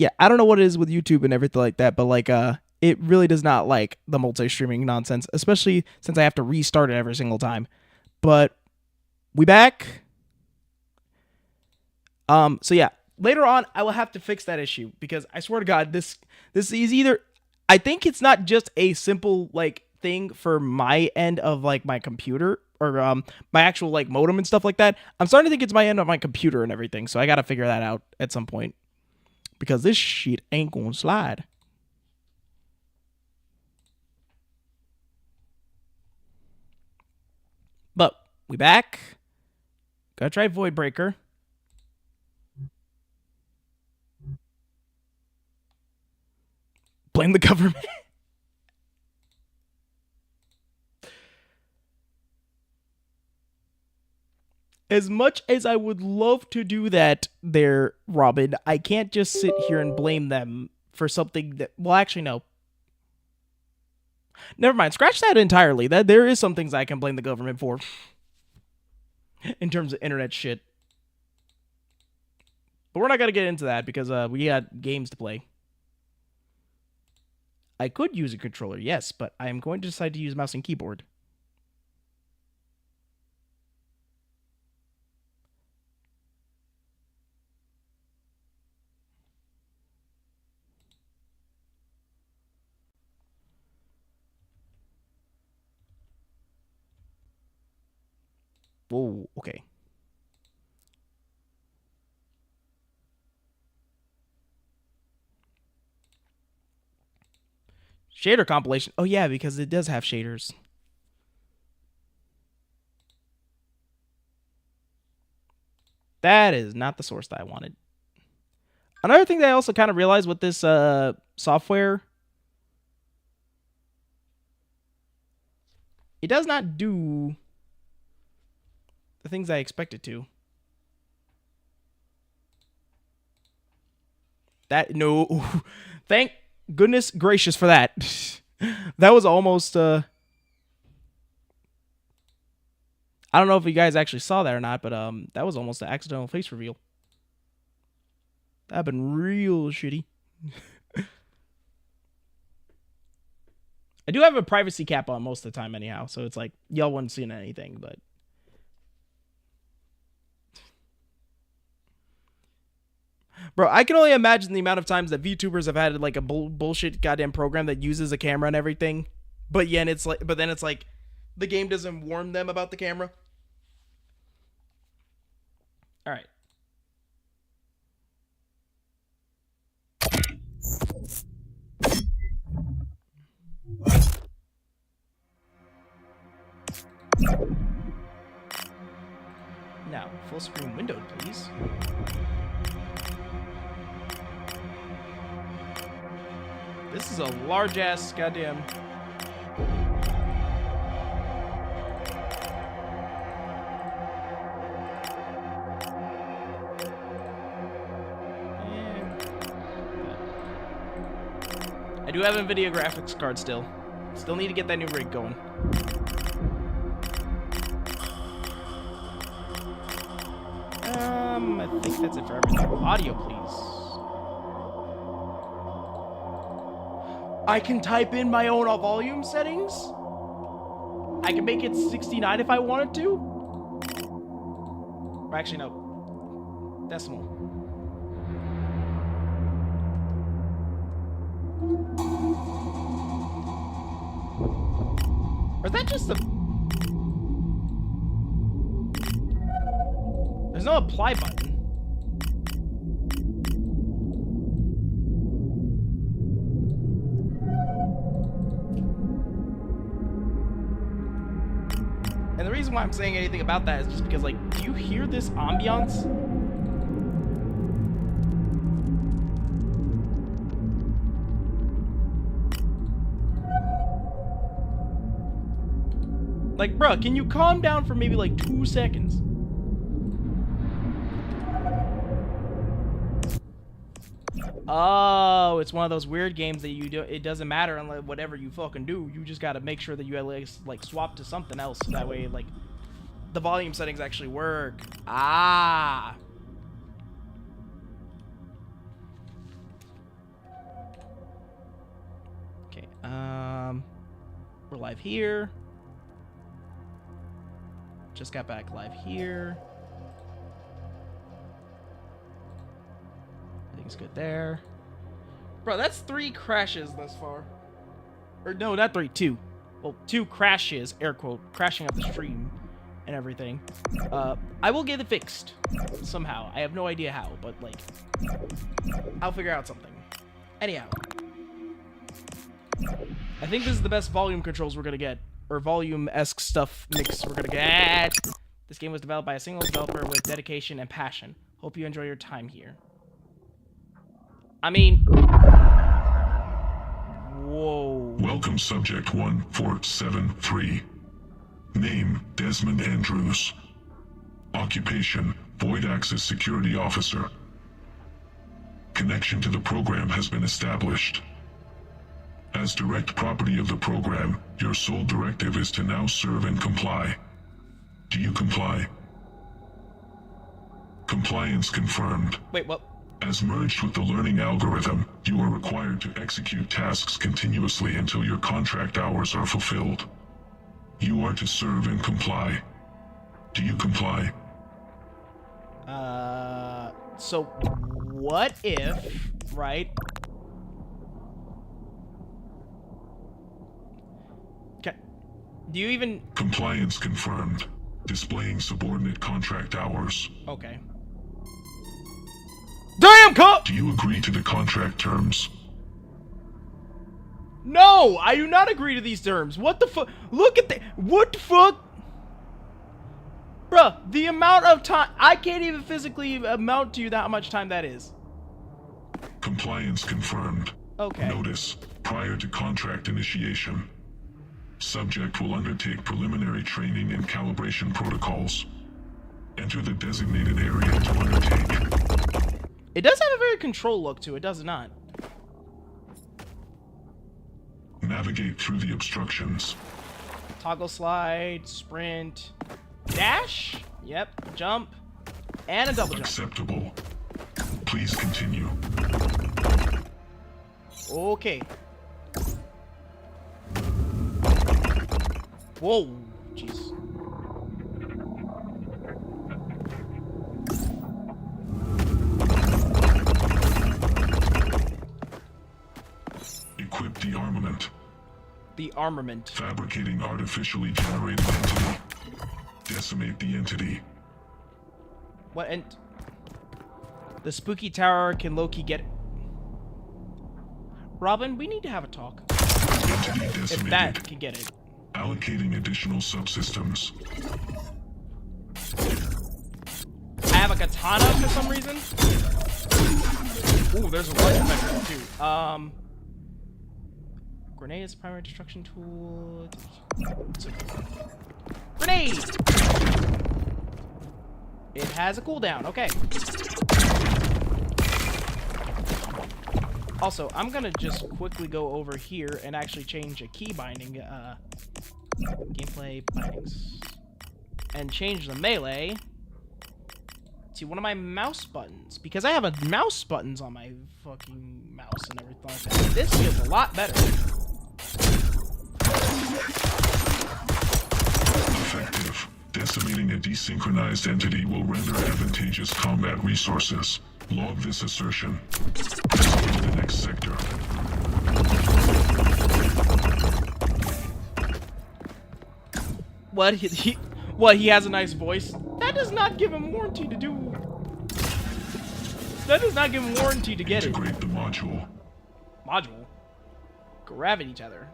yeah, I don't know what it is with YouTube and everything like that, but like it really does not like the multi-streaming nonsense, especially since I have to restart it every single time. But we back. So yeah, later on I will have to fix that issue because I swear to God, this is either, I think it's not just a simple like thing for my end of like my computer or my actual like modem and stuff like that. I'm starting to think it's my end of my computer and everything. So I got to figure that out at some point because this shit ain't gonna slide. But we back. Gotta try Void Breaker. Blame the government. As much as I would love to do that there, Robin, I can't just sit here and blame them for something that, well, actually, no. Never mind. Scratch that entirely. That there is some things I can blame the government for in terms of internet shit. But we're not going to get into that because we got games to play. I could use a controller, yes, but I am going to decide to use mouse and keyboard. Whoa, okay. Shader compilation. Oh, yeah, because it does have shaders. That is not the source that I wanted. Another thing that I also kind of realized with this software, it does not do the things I expect it to. That, no. Thank goodness gracious for that. That was almost, I don't know if you guys actually saw that or not, but that was almost an accidental face reveal. That'd been real shitty. I do have a privacy cap on most of the time anyhow, so it's like, y'all wouldn't see anything, but... Bro, I can only imagine the amount of times that VTubers have had like a bullshit goddamn program that uses a camera and everything, but then it's like the game doesn't warn them about the camera. All right. Now, full screen windowed, please. This is a large ass goddamn. I do have a NVIDIA graphics card still. Still need to get that new rig going. I think that's it for everything. Audio, please. I can type in my own volume settings. I can make it 69 if I wanted to. Or actually, no. Decimal. Or is that just the... There's no apply button. And the reason why I'm saying anything about that is just because, like, do you hear this ambiance? Like, bruh, can you calm down for maybe like 2 seconds? Oh, it's one of those weird games that you do. It doesn't matter unless whatever you fucking do. You just gotta make sure that you at least like swap to something else. So that way, like, the volume settings actually work. Ah. We're live here. Just got back live here. Everything's good there. Bro, that's 3 crashes thus far. Or no, not 3, 2. Well, 2 crashes, air quote, crashing up the stream and everything. I will get it fixed somehow. I have no idea how, but like, I'll figure out something. Anyhow, I think this is the best volume controls we're gonna get, or volume-esque stuff mix we're gonna get. This game was developed by a single developer with dedication and passion. Hope you enjoy your time here. I mean, whoa. Welcome, Subject 1473. Name, Desmond Andrews. Occupation, Void Access Security Officer. Connection to the program has been established. As direct property of the program, your sole directive is to now serve and comply. Do you comply? Compliance confirmed. Wait, what? As merged with the learning algorithm, you are required to execute tasks continuously until your contract hours are fulfilled. You are to serve and comply. Do you comply? So what if, right? Okay. Do you even... Compliance confirmed. Displaying subordinate contract hours. Okay. Damn, Do you agree to the contract terms? No, I do not agree to these terms. What the fuck? Look at the... What the fuck? Bruh, the amount of time... I can't even physically amount to you that much time that is. Compliance confirmed. Okay. Notice, prior to contract initiation, subject will undertake preliminary training and calibration protocols. Enter the designated area to undertake. It does have a very control look to it, does it not? Navigate through the obstructions. Toggle slide, sprint, dash, yep, jump, and a double jump. Acceptable. Please continue. Okay. Whoa, jeez. Equip the armament. The armament. Fabricating artificially generated entity. Decimate the entity. What and the spooky tower can Loki get? Robin, we need to have a talk. Entity decimated. If that can get it. Allocating additional subsystems. I have a katana for some reason. Ooh, there's a large effect too. Grenade is a primary destruction tool. Grenade! It has a cooldown, okay. Also, I'm gonna just quickly go over here and actually change a key binding, gameplay bindings. And change the melee to one of my mouse buttons. Because I have a mouse buttons on my fucking mouse and everything like that. This feels a lot better. Effective. Decimating a desynchronized entity will render advantageous combat resources. Log this assertion. Proceed to the next sector. What? What? He has a nice voice? That does not give him warranty to do... That does not give him warranty to get Integrate the module. Module? Gravity tether.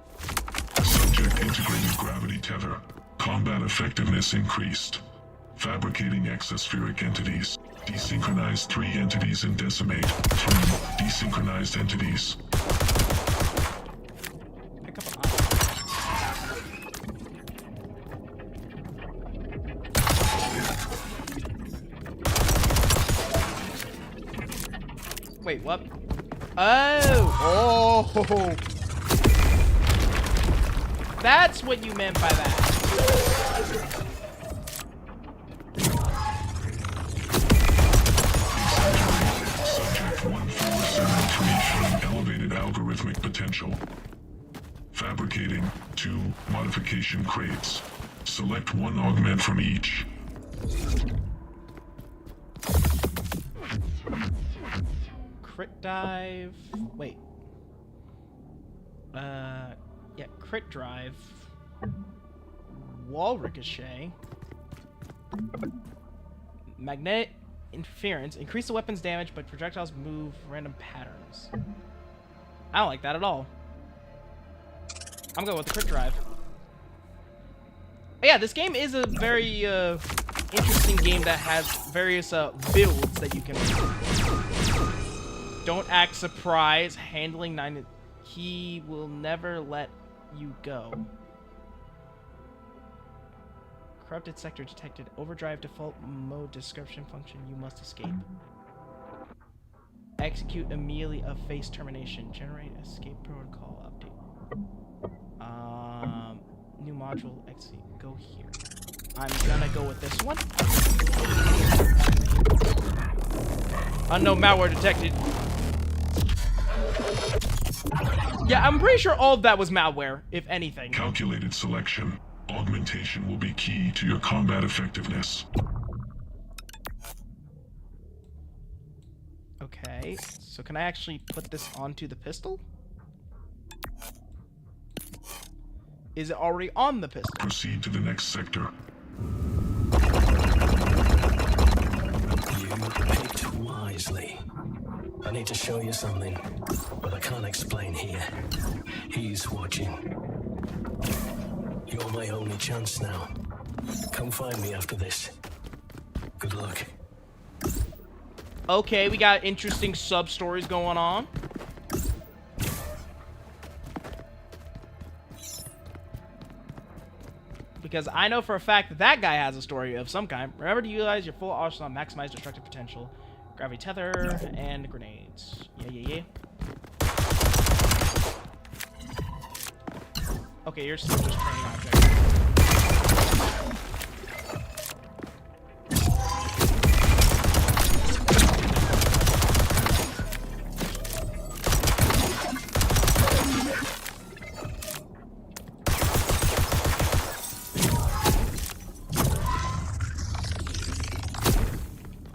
Subject integrated gravity tether. Combat effectiveness increased. Fabricating exospheric entities. Desynchronize 3 entities and decimate 3 desynchronized entities. Pick up an eye. Wait, what? Oh! Oh! That's what you meant by that. Subject 1473 showing elevated algorithmic potential. Fabricating 2 modification crates. Select 1 augment from each. Crit dive. Wait. Yeah, crit drive. Wall ricochet. Magnetic interference. Increase the weapon's damage, but projectiles move random patterns. I don't like that at all. I'm going with the crit drive. But yeah, this game is a very interesting game that has various builds that you can make. Don't act surprised. Handling 9. He will never let you go. Corrupted sector detected. Overdrive default mode description function. You must escape. Execute immediately of phase termination. Generate escape protocol update. New module. Exit. Go here. I'm gonna go with this one. Unknown malware detected. Yeah, I'm pretty sure all of that was malware, if anything. Calculated selection. Augmentation will be key to your combat effectiveness. Okay, so can I actually put this onto the pistol? Is it already on the pistol? Proceed to the next sector. You picked wisely. I need to show you something, but I can't explain here. He's watching. You're my only chance now. Come find me after this. Good luck. Okay, we got interesting sub-stories going on. Because I know for a fact that that guy has a story of some kind. Remember to utilize your full arsenal, maximize destructive potential. Gravity tether and grenades. Yeah. Okay, you're still just training objects.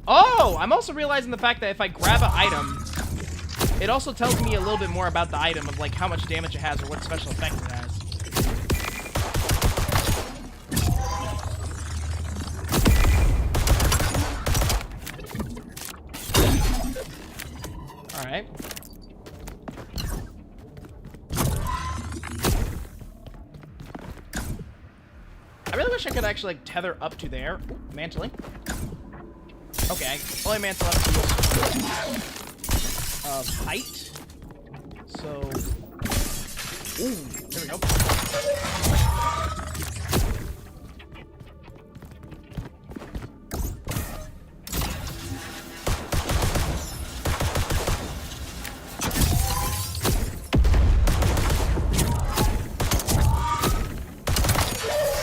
Oh, I'm also realizing the fact that if I grab an item, it also tells me a little bit more about the item of like how much damage it has or what special effect it has. All right. I really wish I could actually like tether up to there. Ooh, mantling. Okay, I only mantle up to height. So, ooh, there we go.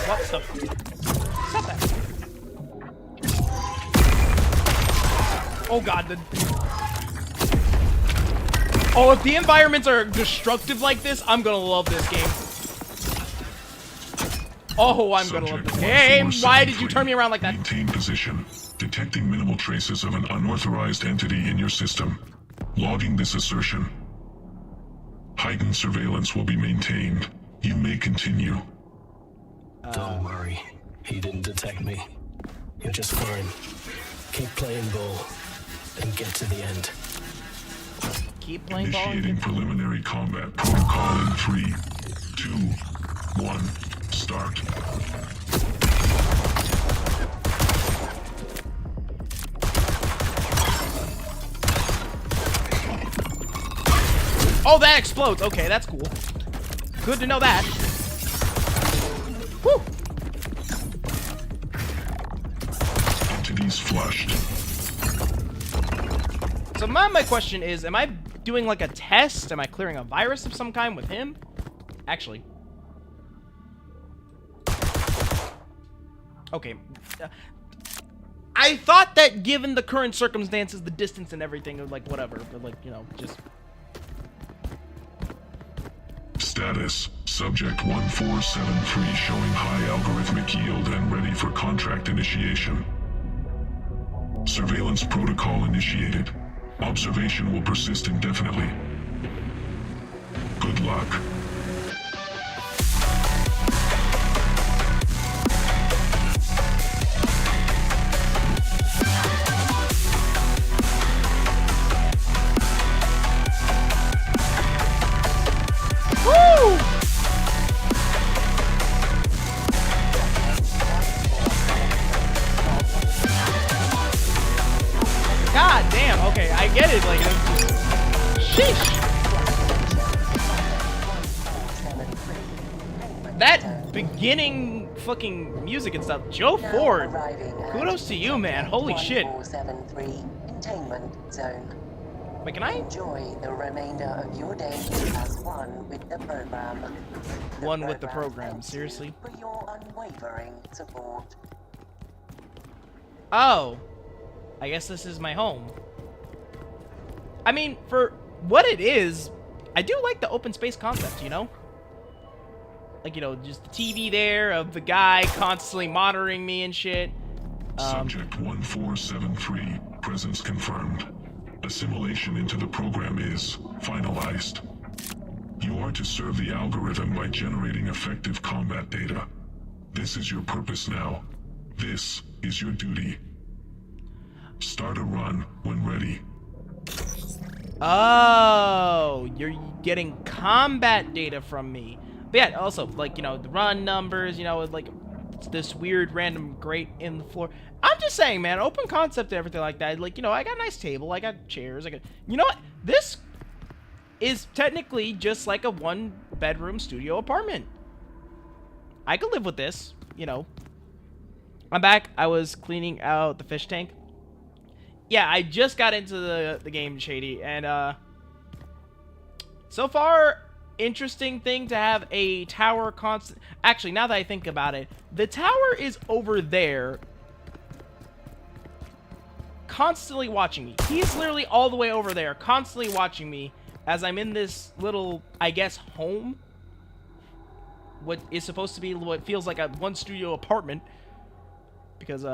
What the? Stop that. Oh god, oh, if the environments are destructive like this, I'm gonna love this game. Oh, I'm gonna love this game. Why did you turn me around like that? Maintain position. Detecting minimal traces of an unauthorized entity in your system. Logging this assertion. Heightened surveillance will be maintained. You may continue. Don't worry. He didn't detect me. You're just fine. Keep playing ball and get to the end. Keep playing ball. Initiating preliminary combat protocol in 3, 2, 1, start. Oh, that explodes. Okay, that's cool. Good to know that. Whew. Entities flushed. So my question is, am I doing like a test? Am I clearing a virus of some kind with him? Actually. Okay. I thought that given the current circumstances, the distance and everything, like whatever, but like, you know, just... Status, Subject 1473 showing high algorithmic yield and ready for contract initiation. Surveillance protocol initiated. Observation will persist indefinitely. Good luck. Woo! God damn, okay, I get it, like, sheesh. That beginning fucking music and stuff, Joe Ford, kudos to you, man, holy shit. 1473 containment zone. Wait, can I? Enjoy the remainder of your day as one with the program. One with the program, seriously? For your unwavering support. Oh, I guess this is my home. I mean, for what it is, I do like the open space concept, you know? Like, you know, just the TV there of the guy constantly monitoring me and shit. Subject 1473, presence confirmed. Assimilation into the program is finalized. You are to serve the algorithm by generating effective combat data. This is your purpose now. This is your duty. Start a run when ready. Oh, you're getting combat data from me. But yeah, also, like, you know, the run numbers, you know, like, it's this weird random grate in the floor. I'm just saying, man, open concept and everything like that. Like, you know, I got a nice table, I got chairs, I got... You know what? This is technically just like a one-bedroom studio apartment. I could live with this, you know. I'm back. I was cleaning out the fish tank. Yeah, I just got into the game, Shady, and, so far, interesting thing to have a tower constant... Actually, now that I think about it, the tower is over there, constantly watching me. He's literally all the way over there, constantly watching me, as I'm in this little, I guess, home. What is supposed to be what feels like a one-studio apartment. Because,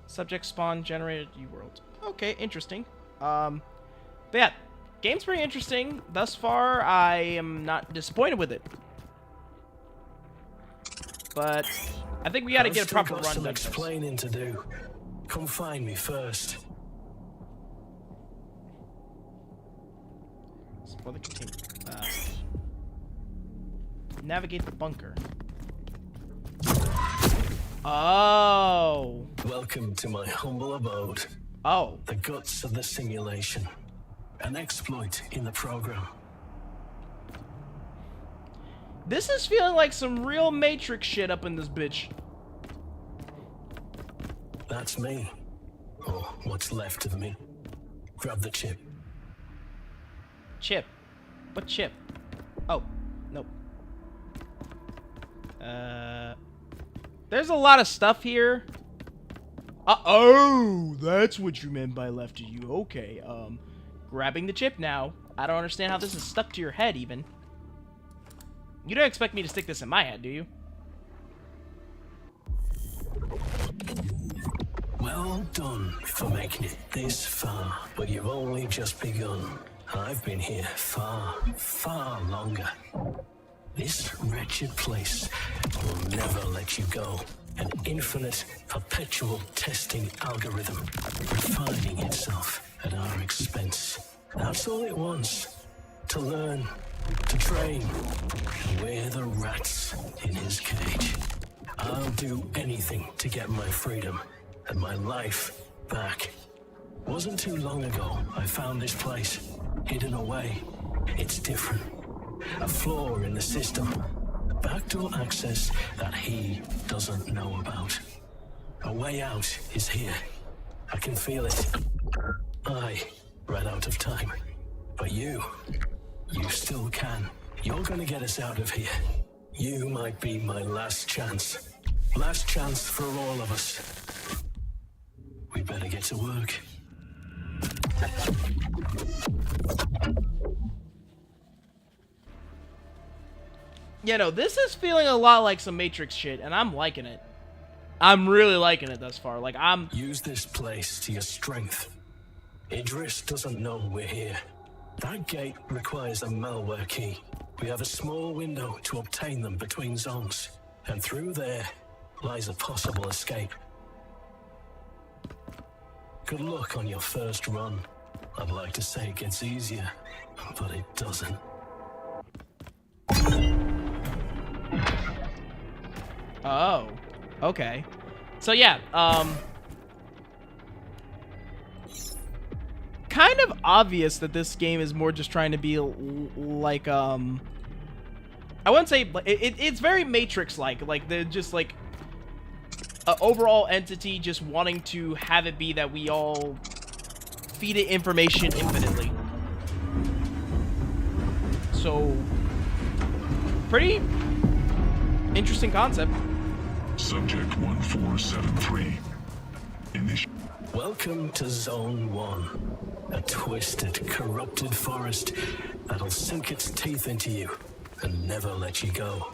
subject spawn generated U-World. Okay, interesting. But yeah, game's pretty interesting. Thus far, I am not disappointed with it. But I think we gotta get a proper run done. Some explaining to do. Come find me first. Explore the container. Navigate the bunker. Oh. Welcome to my humble abode. Oh. The guts of the simulation. An exploit in the program. This is feeling like some real Matrix shit up in this bitch. That's me. Or what's left of me. Grab the chip. Chip? What chip? Oh, nope. There's a lot of stuff here. Oh, that's what you meant by left of you. Okay, grabbing the chip now. I don't understand how this is stuck to your head, even. You don't expect me to stick this in my head, do you? Well done for making it this far, but you've only just begun. I've been here far, far longer. This wretched place will never let you go. An infinite, perpetual testing algorithm, refining itself at our expense. That's all it wants. To learn, to train. We're the rats in his cage. I'll do anything to get my freedom and my life back. Wasn't too long ago I found this place, hidden away. It's different. A flaw in the system. Backdoor access that he doesn't know about. A way out is here. I can feel it. I ran out of time. But you still can. You're gonna get us out of here. You might be my last chance. Last chance for all of us. We better get to work. You know, this is feeling a lot like some Matrix shit, and I'm liking it. I'm really liking it thus far. Like, I'm... Use this place to your strength. Idris doesn't know we're here. That gate requires a malware key. We have a small window to obtain them between zones. And through there lies a possible escape. Good luck on your first run. I'd like to say it gets easier, but it doesn't. Oh, okay. So yeah, kind of obvious that this game is more just trying to be like, I wouldn't say, it's very Matrix-like. Like, they're just like an overall entity just wanting to have it be that we all feed it information infinitely. So, pretty interesting concept. Subject 1473. Welcome to Zone 1. A twisted, corrupted forest that'll sink its teeth into you and never let you go.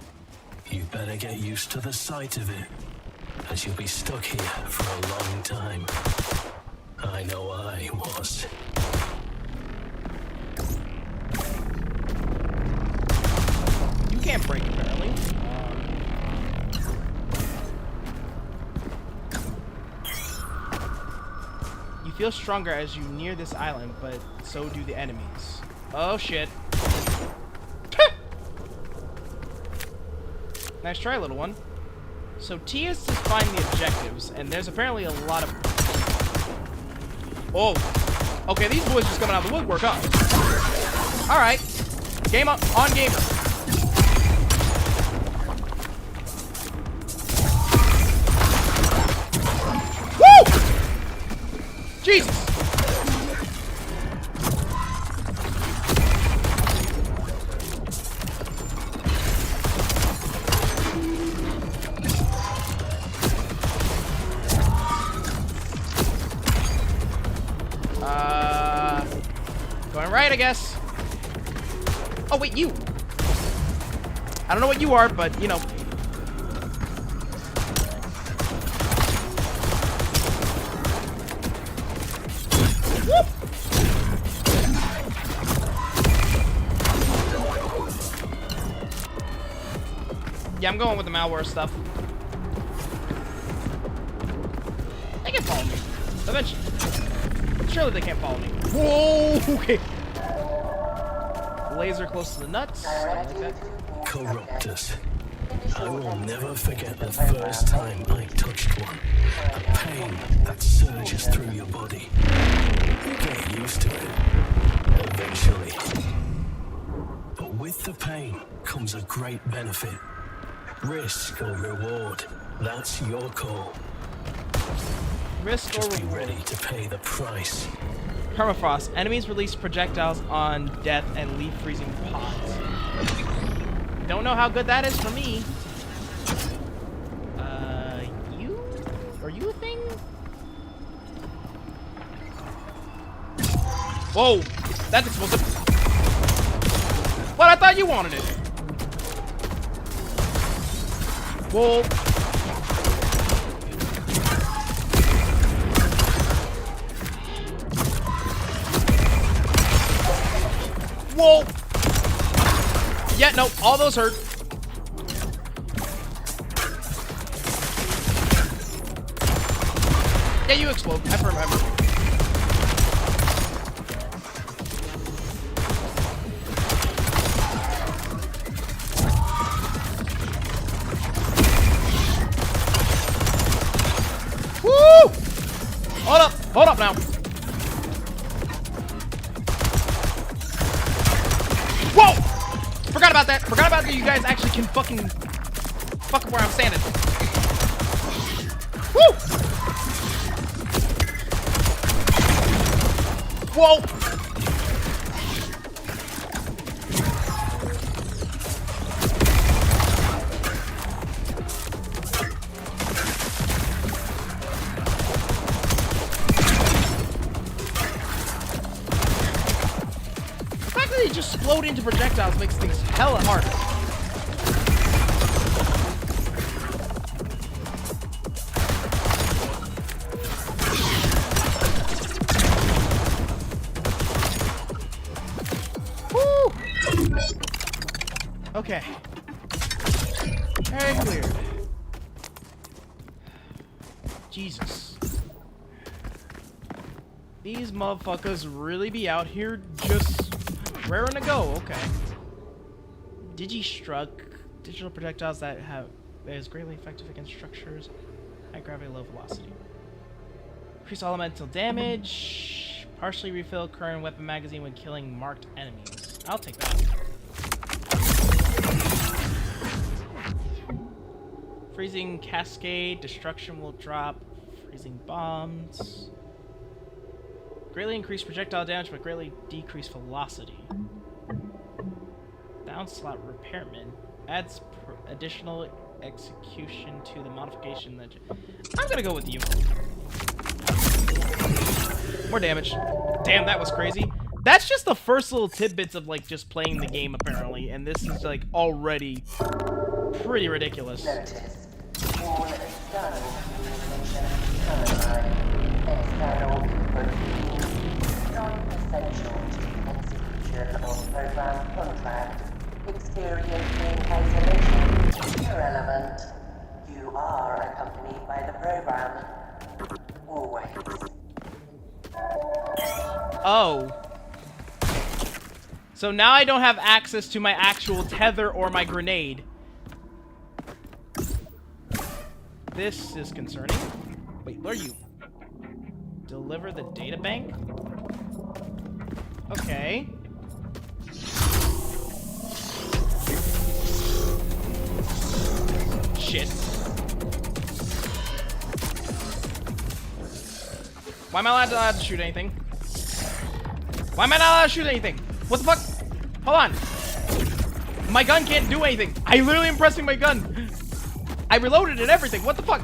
You better get used to the sight of it, as you'll be stuck here for a long time. I know I was. You can't break it, apparently. You feel stronger as you near this island, but so do the enemies. Oh shit. Nice try, little one. So T is to find the objectives, and there's apparently a lot of... Oh. Okay, these boys just coming out of the woodwork, huh? Alright. Game on gamer. Jesus! Going right, I guess. Oh, wait, you! I don't know what you are, but, you know. Whoop! Yeah, I'm going with the malware stuff. They can follow me. Eventually. Surely they can't follow me. Whoa! Okay. Laser close to the nuts. I like that. Corruptus. I will never forget the first time I touched one. A pain that surges through your body. You get used to it. Eventually. But with the pain comes a great benefit. Risk or reward. That's your call. Risk or Just be reward. ready to pay the price. Permafrost. Enemies release projectiles on death and leave freezing pods. Don't know how good that is for me. You? Are you a thing? Whoa! That's explosive. What? I thought you wanted it. Whoa. Whoa! Yeah, no, all those hurt. Yeah, you explode. I remember. Woo! Hold up now. Whoa! Forgot about that. Forgot about that you guys actually can fuck where I'm standing. Woo! Whoa! The fact that they just explode into projectiles makes things hella hard. Okay. Very cleared. Jesus. These motherfuckers really be out here just raring to go. Okay. Digi-struck. Digital projectiles that is greatly effective against structures. High gravity, low velocity. Increase elemental damage. Partially refill current weapon magazine when killing marked enemies. I'll take that. Freezing cascade. Destruction will drop. Freezing bombs. Greatly increase projectile damage, but greatly decrease velocity. Down slot repairman. Adds additional execution to the modification that I'm gonna go with you. More damage. Damn, that was crazy. That's just the first little tidbits of like just playing the game apparently, and this is like already pretty ridiculous. Notice. All external communication terminated. External routine. Non-essential to execution of program contract. Experiencing isolation. Irrelevant. You are accompanied by the program. Always. Oh. So now I don't have access to my actual tether or my grenade. This is concerning. Wait, where are you? Deliver the data bank? Okay. Shit. Why am I not allowed to shoot anything? Why am I not allowed to shoot anything? What the fuck? Hold on. My gun can't do anything. I literally am pressing my gun. I reloaded and everything. What the fuck?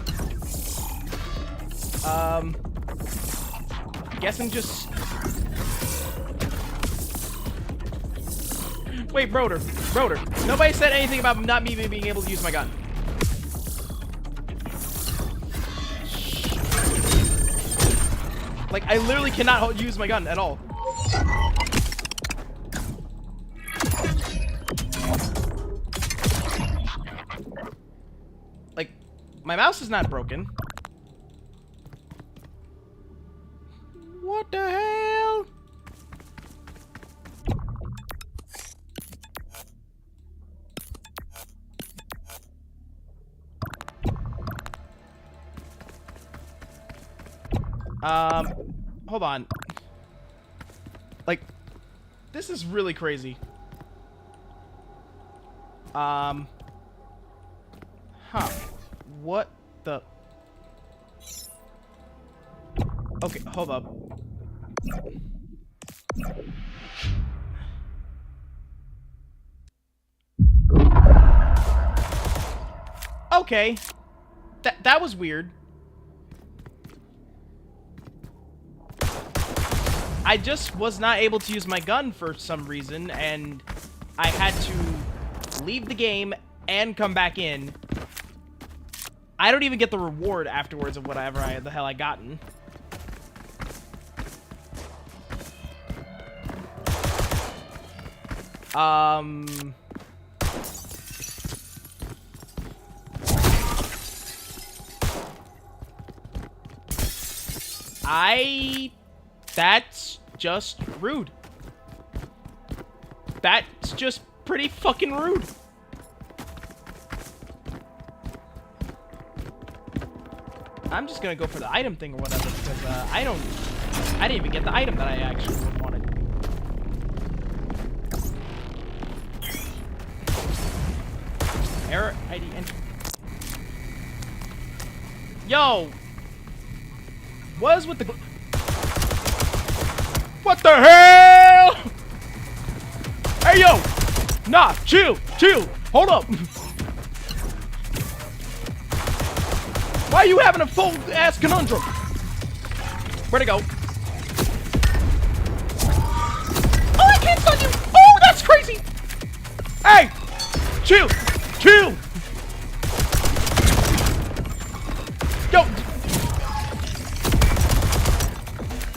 Guessing just... Wait, Broder. Nobody said anything about not me being able to use my gun. Like, I literally cannot use my gun at all. Like, my mouse is not broken. What the hell? Hold on. Like, this is really crazy. Huh. What the... Okay, hold up. Okay. That was weird. I just was not able to use my gun for some reason, and I had to leave the game and come back in. I don't even get the reward afterwards of whatever the hell I gotten. That's just rude. That's just pretty fucking rude. I'm just gonna go for the item thing or whatever because I didn't even get the item that I actually wanted. Error ID entry. Yo, what is with the? What the hell? Hey yo, nah, chill, hold up. Why are you having a full ass conundrum? Where'd it go? Oh, I can't stun you. Oh, that's crazy. Hey, chill. Yo.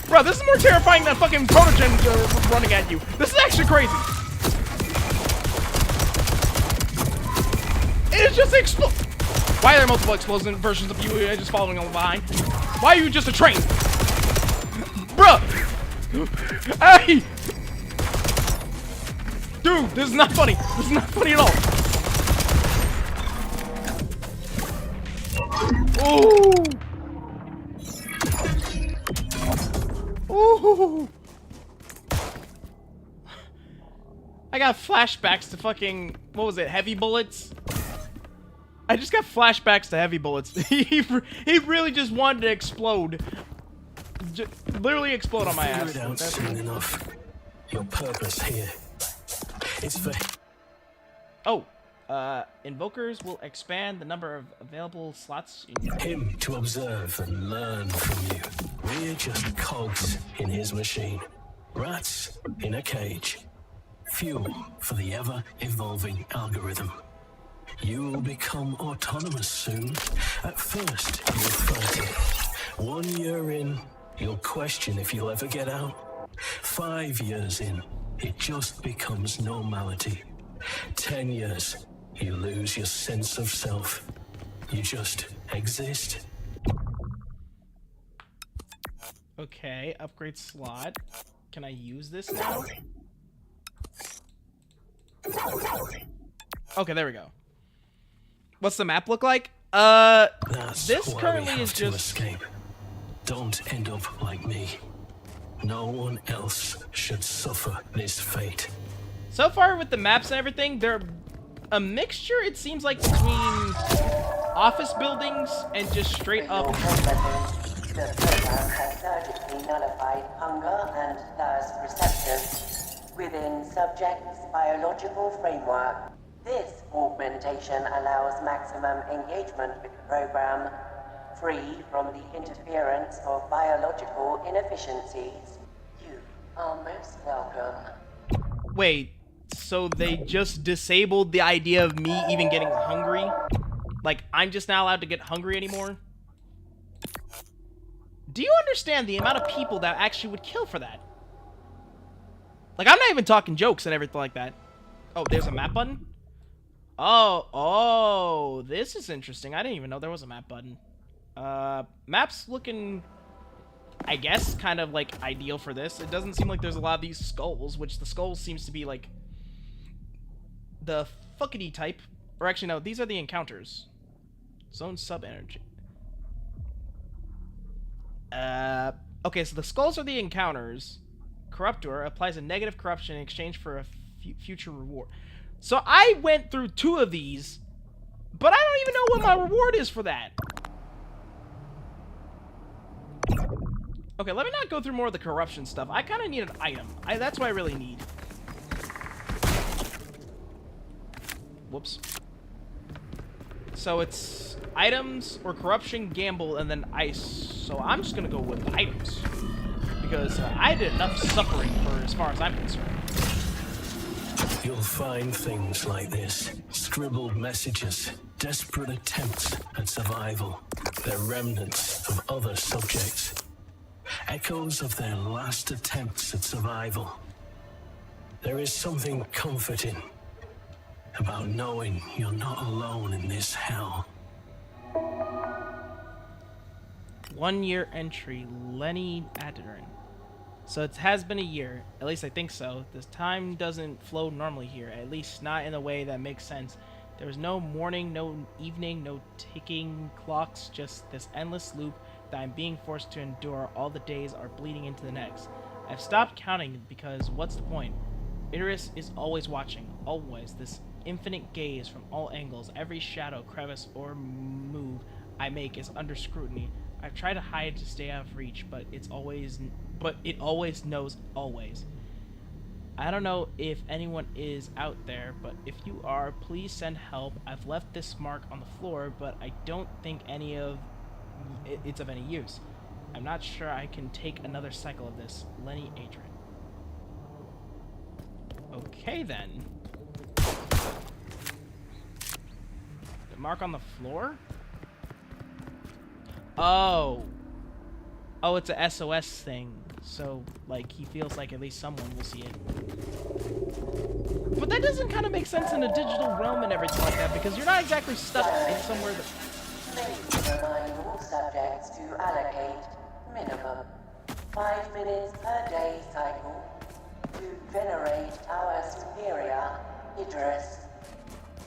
Bro, this is more terrifying than fucking Protogen running at you. This is actually crazy. is just explode? Why are there multiple explosion versions of you just following along behind? Why are you just a train? Bruh! Hey! Dude, this is not funny. This is not funny at all. Ooh! Ooh! I got flashbacks to fucking, what was it, heavy bullets? I just got flashbacks to heavy bullets. he really just wanted to explode. Literally explode on my ass. Figure it out soon enough. Your purpose here. It's for... Oh, invokers will expand the number of available slots in your... him to observe and learn from you. We're just cogs in his machine. Rats in a cage. Fuel for the ever-evolving algorithm. You will become autonomous soon. At first, you'll fight it. 1 year in, you'll question if you'll ever get out. 5 years in, it just becomes normality. 10 years, you lose your sense of self. You just exist. Okay, upgrade slot. Can I use this now? Okay, there we go. What's the map look like? This currently is just... escape. Don't end up like me. No one else should suffer this fate. So far with the maps and everything, they're a mixture, it seems like, between office buildings and just straight up... The program has surgically nullified hunger and thirst receptors within subjects' biological framework. This augmentation allows maximum engagement with the program, free from the interference of biological inefficiencies. You are most welcome. Wait, so they just disabled the idea of me even getting hungry? Like, I'm just not allowed to get hungry anymore? Do you understand the amount of people that actually would kill for that? Like, I'm not even talking jokes and everything like that. Oh, there's a map button? Oh, this is interesting. I didn't even know there was a map button. Map's looking, I guess, kind of, like, ideal for this. It doesn't seem like there's a lot of these skulls, which the skulls seems to be, like, the fuckity type. Or actually, no, these are the encounters. Zone sub-energy. Okay, so the skulls are the encounters. Corruptor applies a negative corruption in exchange for a future reward. So I went through 2 of these, but I don't even know what my reward is for that. Okay, let me not go through more of the corruption stuff. I kind of need an item. That's what I really need. Whoops. So it's items or corruption, gamble, and then ice. So I'm just going to go with items. Because I did enough suffering for as far as I'm concerned. You'll find things like this. Scribbled messages, desperate attempts at survival. They're remnants of other subjects. Echoes of their last attempts at survival. There is something comforting about knowing you're not alone in this hell. 1 year entry, Lenny Adderin. So it has been a year, at least I think so. This time doesn't flow normally here, at least not in a way that makes sense. There is no morning, no evening, no ticking clocks, just this endless loop that I'm being forced to endure. All the days are bleeding into the next. I've stopped counting because what's the point? Idris is always watching, always. This infinite gaze from all angles. Every shadow, crevice, or move I make is under scrutiny. I've tried to hide to stay out of reach, but it always knows always. I don't know if anyone is out there, but if you are, please send help. I've left this mark on the floor, but I don't think it's of any use. I'm not sure I can take another cycle of this. Lenny Adrian. Okay then. The mark on the floor? Oh. Oh, it's a SOS thing. So, like, he feels like at least someone will see it. But that doesn't kind of make sense in a digital realm and everything like that, because you're not exactly stuck in somewhere that... Please remind all subjects to allocate minimum 5 minutes per day cycle to venerate our superior, Idris.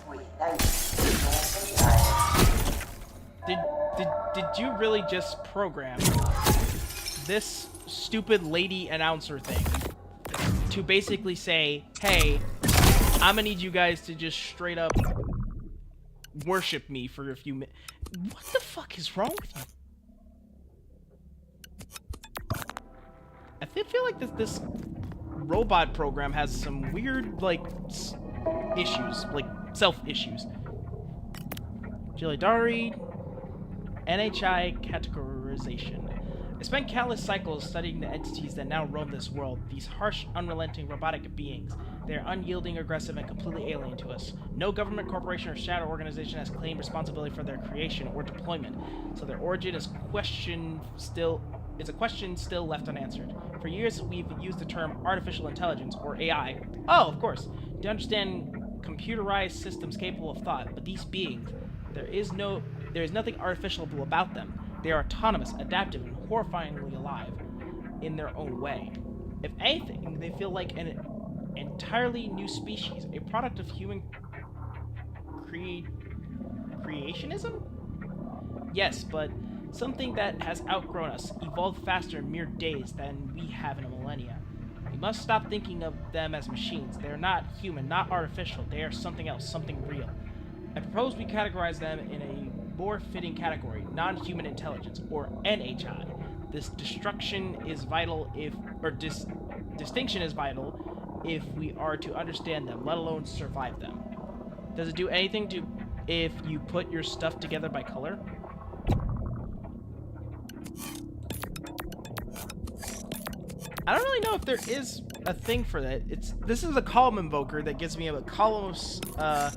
We thank you for your compliance. Did you really just program this stupid lady announcer thing to basically say, hey, I'm gonna need you guys to just straight up worship me for a few minutes? What the fuck is wrong with you? I feel like this robot program has some weird, like, issues, like, self-issues. Jilidari, NHI categorization. I spent countless cycles studying the entities that now roam this world, these harsh, unrelenting, robotic beings. They are unyielding, aggressive, and completely alien to us. No government, corporation, or shadow organization has claimed responsibility for their creation or deployment, so their origin is a question still left unanswered. For years, we've used the term artificial intelligence, or AI. Oh, of course, to understand computerized systems capable of thought, but these beings, there is nothing artificial about them. They are autonomous, adaptive, and horrifyingly alive in their own way. If anything, they feel like an entirely new species, a product of human creationism? Yes, but something that has outgrown us, evolved faster in mere days than we have in a millennia. We must stop thinking of them as machines. They are not human, not artificial. They are something else, something real. I propose we categorize them in a more fitting category, non-human intelligence, or NHI. This distinction is vital if we are to understand them, let alone survive them. Does it do anything if you put your stuff together by color? I don't really know if there is a thing for that. This is a column invoker that gives me a column of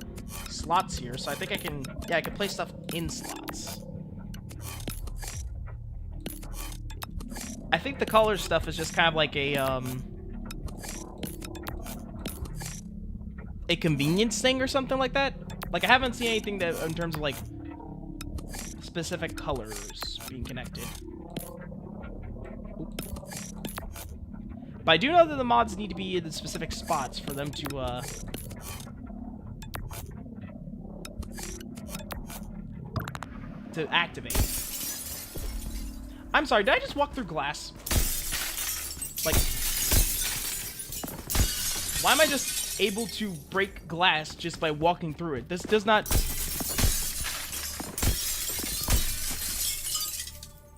slots here, so I think I can place stuff in slots. I think the color stuff is just kind of like a convenience thing or something like that. Like, I haven't seen anything that in terms of like specific colors being connected. Oop. But I do know that the mods need to be in the specific spots for them to activate. I'm sorry, did I just walk through glass? Like, why am I just able to break glass just by walking through it? This does not...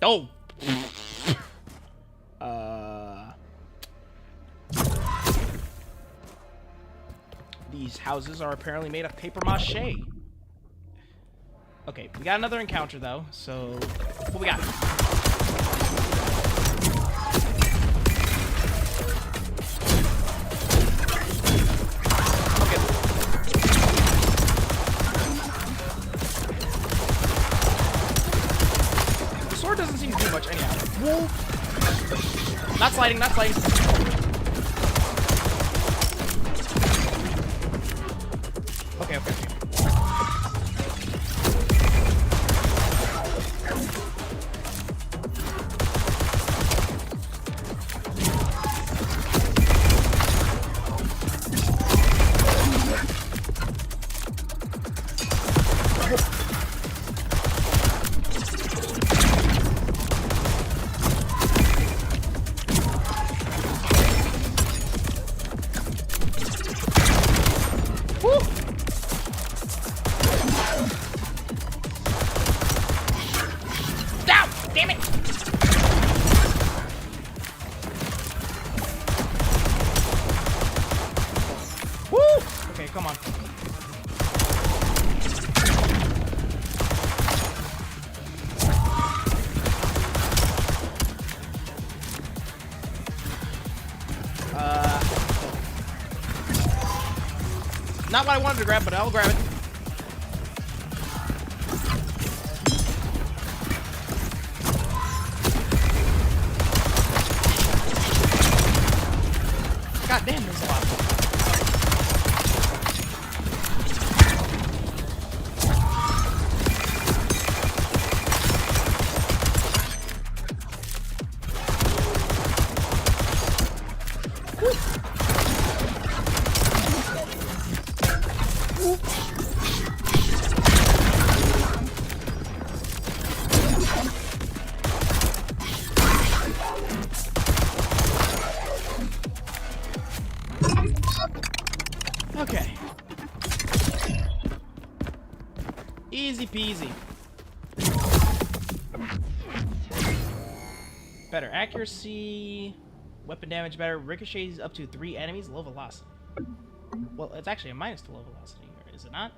Oh! These houses are apparently made of paper mache. Okay, we got another encounter though, so what we got? Okay. The sword doesn't seem to do much anyhow. Whoa! Not sliding, not sliding. Okay, okay, okay. Come on. Not what I wanted to grab, but I'll grab it. God damn, there's a lot. Okay. Easy peasy. Better accuracy. Weapon damage better. Ricochets up to 3 enemies. Low velocity. Well, it's actually a minus to low velocity, is it not?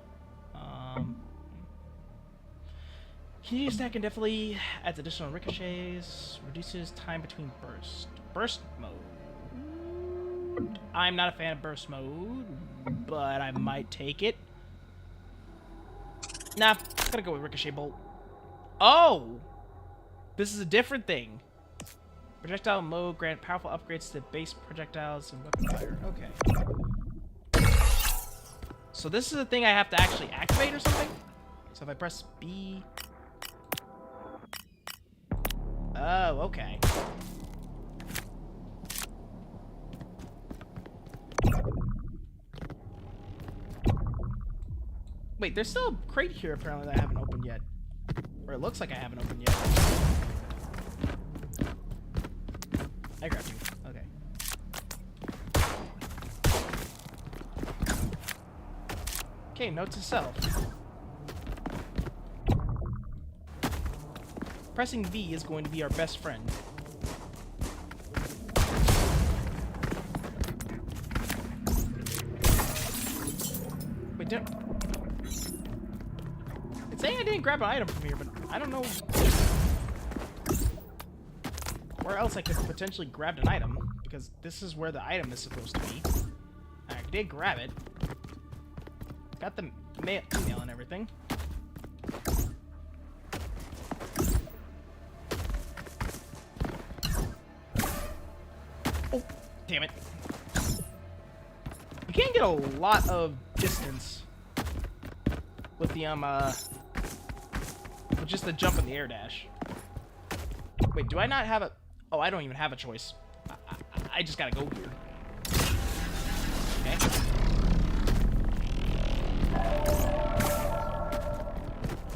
Huge stack indefinitely adds additional ricochets. Reduces time between bursts. Burst mode. I'm not a fan of burst mode, but I might take it. Nah, I'm gonna go with ricochet bolt. Oh! This is a different thing. Projectile mode grant powerful upgrades to base projectiles and weapon fire. Okay. So this is a thing I have to actually activate or something? So if I press B... Oh, okay. Wait, there's still a crate here apparently that I haven't opened yet. Or it looks like I haven't opened yet. I grabbed you. Okay. Okay, note to self. Pressing V is going to be our best friend. Wait, it's saying I didn't grab an item from here, but I don't know where else I could potentially grab an item, because this is where the item is supposed to be. I did grab it. Got the email and everything. Oh, damn it. You can't get a lot of distance with the, with just the jump and the air dash. Wait, do I not have a... Oh, I don't even have a choice. I just gotta go here. Okay.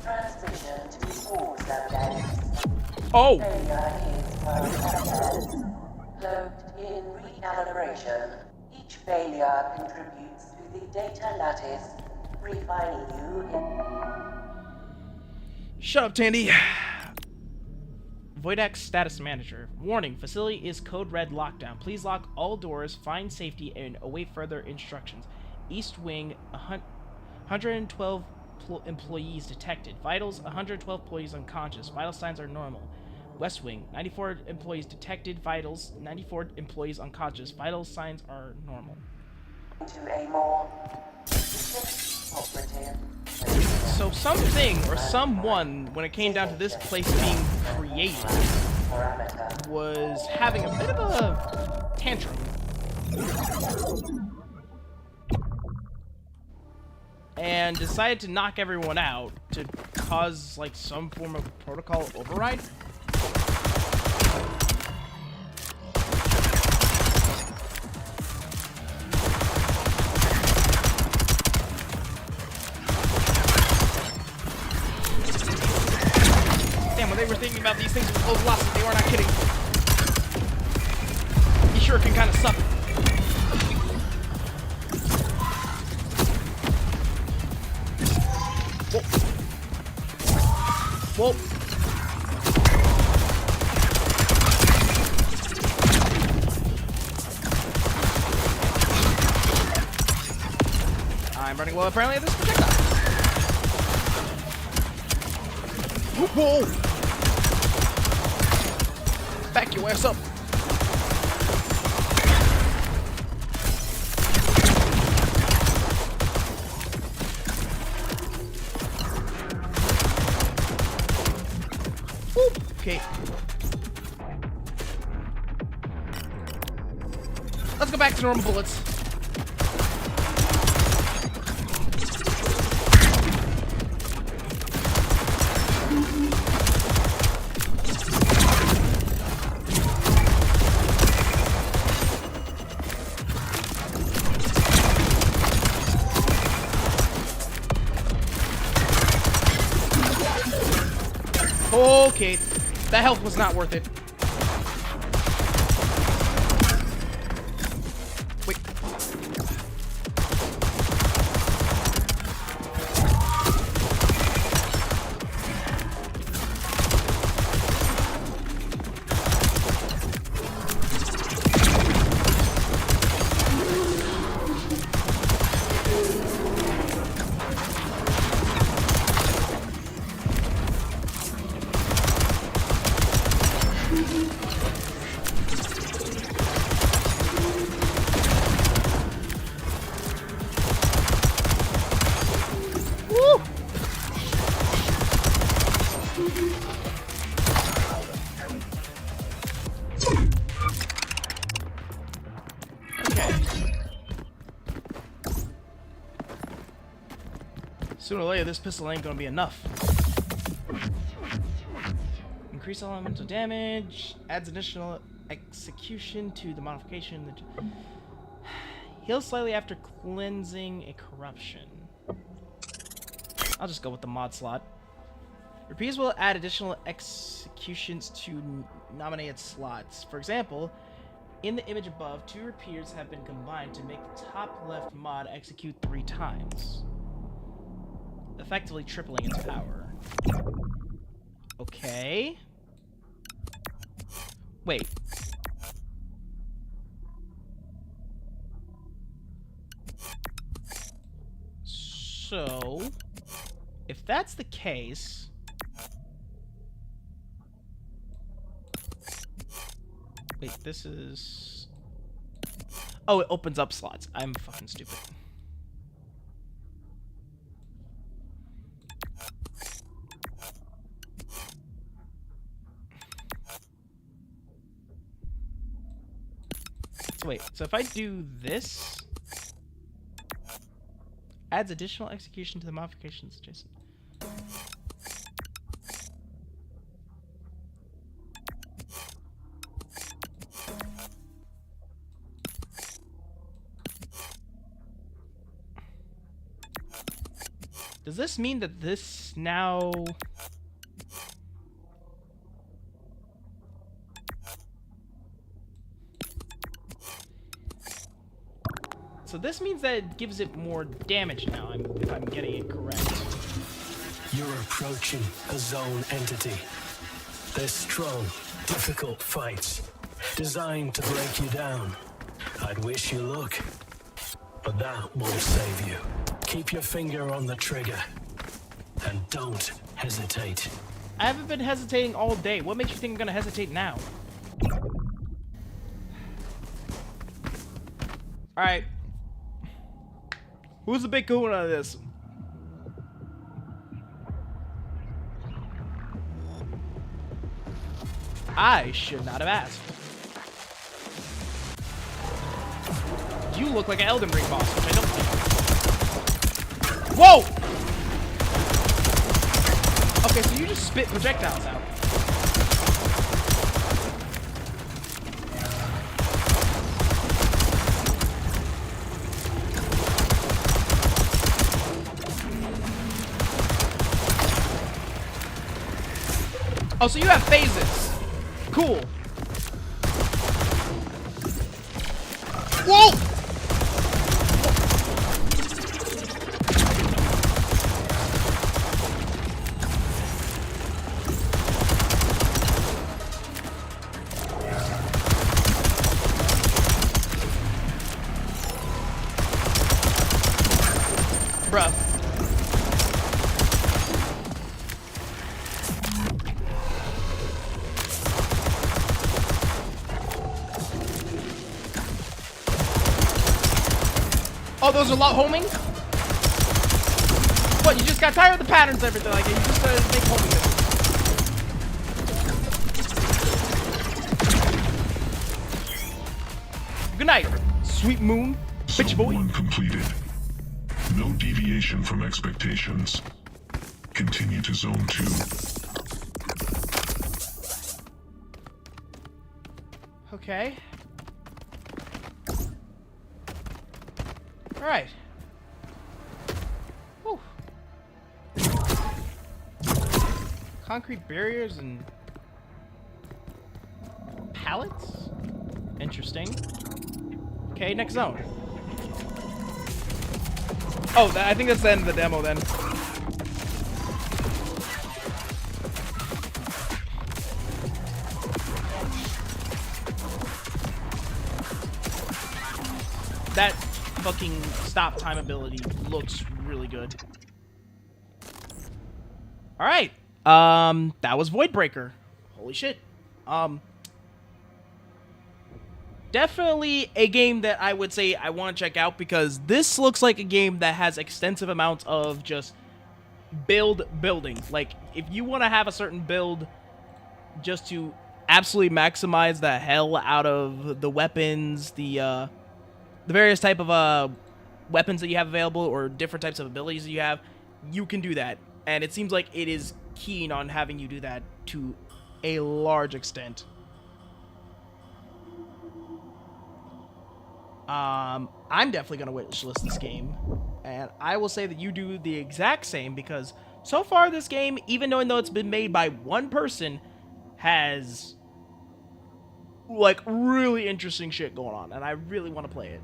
Transition to all subjects. Oh! Failure is processed. Cloaked in recalibration. Each failure contributes to the data lattice, refining you in... Shut up, Tandy. Voidex Status Manager. Warning, facility is code red lockdown. Please lock all doors, find safety, and await further instructions. East Wing, 112 employees detected. Vitals, 112 employees unconscious. Vital signs are normal. West Wing, 94 employees detected. Vitals, 94 employees unconscious. Vital signs are normal. To a more operative. So something or someone, when it came down to this place being created, was having a bit of a tantrum. And decided to knock everyone out to cause, like, some form of protocol override. When they were thinking about these things with low velocity, they were not kidding. He sure can kind of suck. Whoa. Whoa. I'm running well apparently at this projectile. Whoa. Back your ass up. Okay. Let's go back to normal bullets. Okay, that health was not worth it. Wait. Woo! Okay. Sooner or later, this pistol ain't gonna be enough. Increase elemental damage, adds additional execution to the modification. Heals slightly after cleansing a corruption. I'll just go with the mod slot. Repeats will add additional executions to nominated slots. For example, in the image above, 2 repeaters have been combined to make the top left mod execute 3 times, effectively tripling its power. Okay. Wait. So, if that's the case, wait, this is... Oh, it opens up slots. I'm fucking stupid. So wait, so if I do this, adds additional execution to the modifications adjacent. Does this mean that this now... So this means that it gives it more damage now, if I'm getting it correct. You're approaching a zone entity. They're strong, difficult fights, designed to break you down. I'd wish you luck, but that won't save you. Keep your finger on the trigger, and don't hesitate. I haven't been hesitating all day. What makes you think I'm gonna hesitate now? Alright. Who's the big kahuna of this? I should not have asked. You look like an Elden Ring boss, which I don't think. Whoa! Okay, so you just spit projectiles out. Oh, so you have phases. Cool. Whoa! Bruh. Oh, those are lot homing? What, you just got tired of the patterns and everything like it? You just make homing missions. Good night. Sweet moon. Bitch Zone boy. 1 completed. No deviation from expectations. Continue to Zone 2. Okay. Alright. Whew. Concrete barriers and pallets? Interesting. Okay, next zone. Oh, I think that's the end of the demo then. That fucking stop time ability looks really good. All right. That was Voidbreaker. Holy shit. Definitely a game that I would say I want to check out because this looks like a game that has extensive amounts of just building. Like, if you want to have a certain build just to absolutely maximize the hell out of the weapons, the various type of weapons that you have available or different types of abilities that you have, you can do that. And it seems like it is keen on having you do that to a large extent. I'm definitely going to wishlist this game. And I will say that you do the exact same because so far this game, even though it's been made by one person, has like really interesting shit going on. And I really want to play it.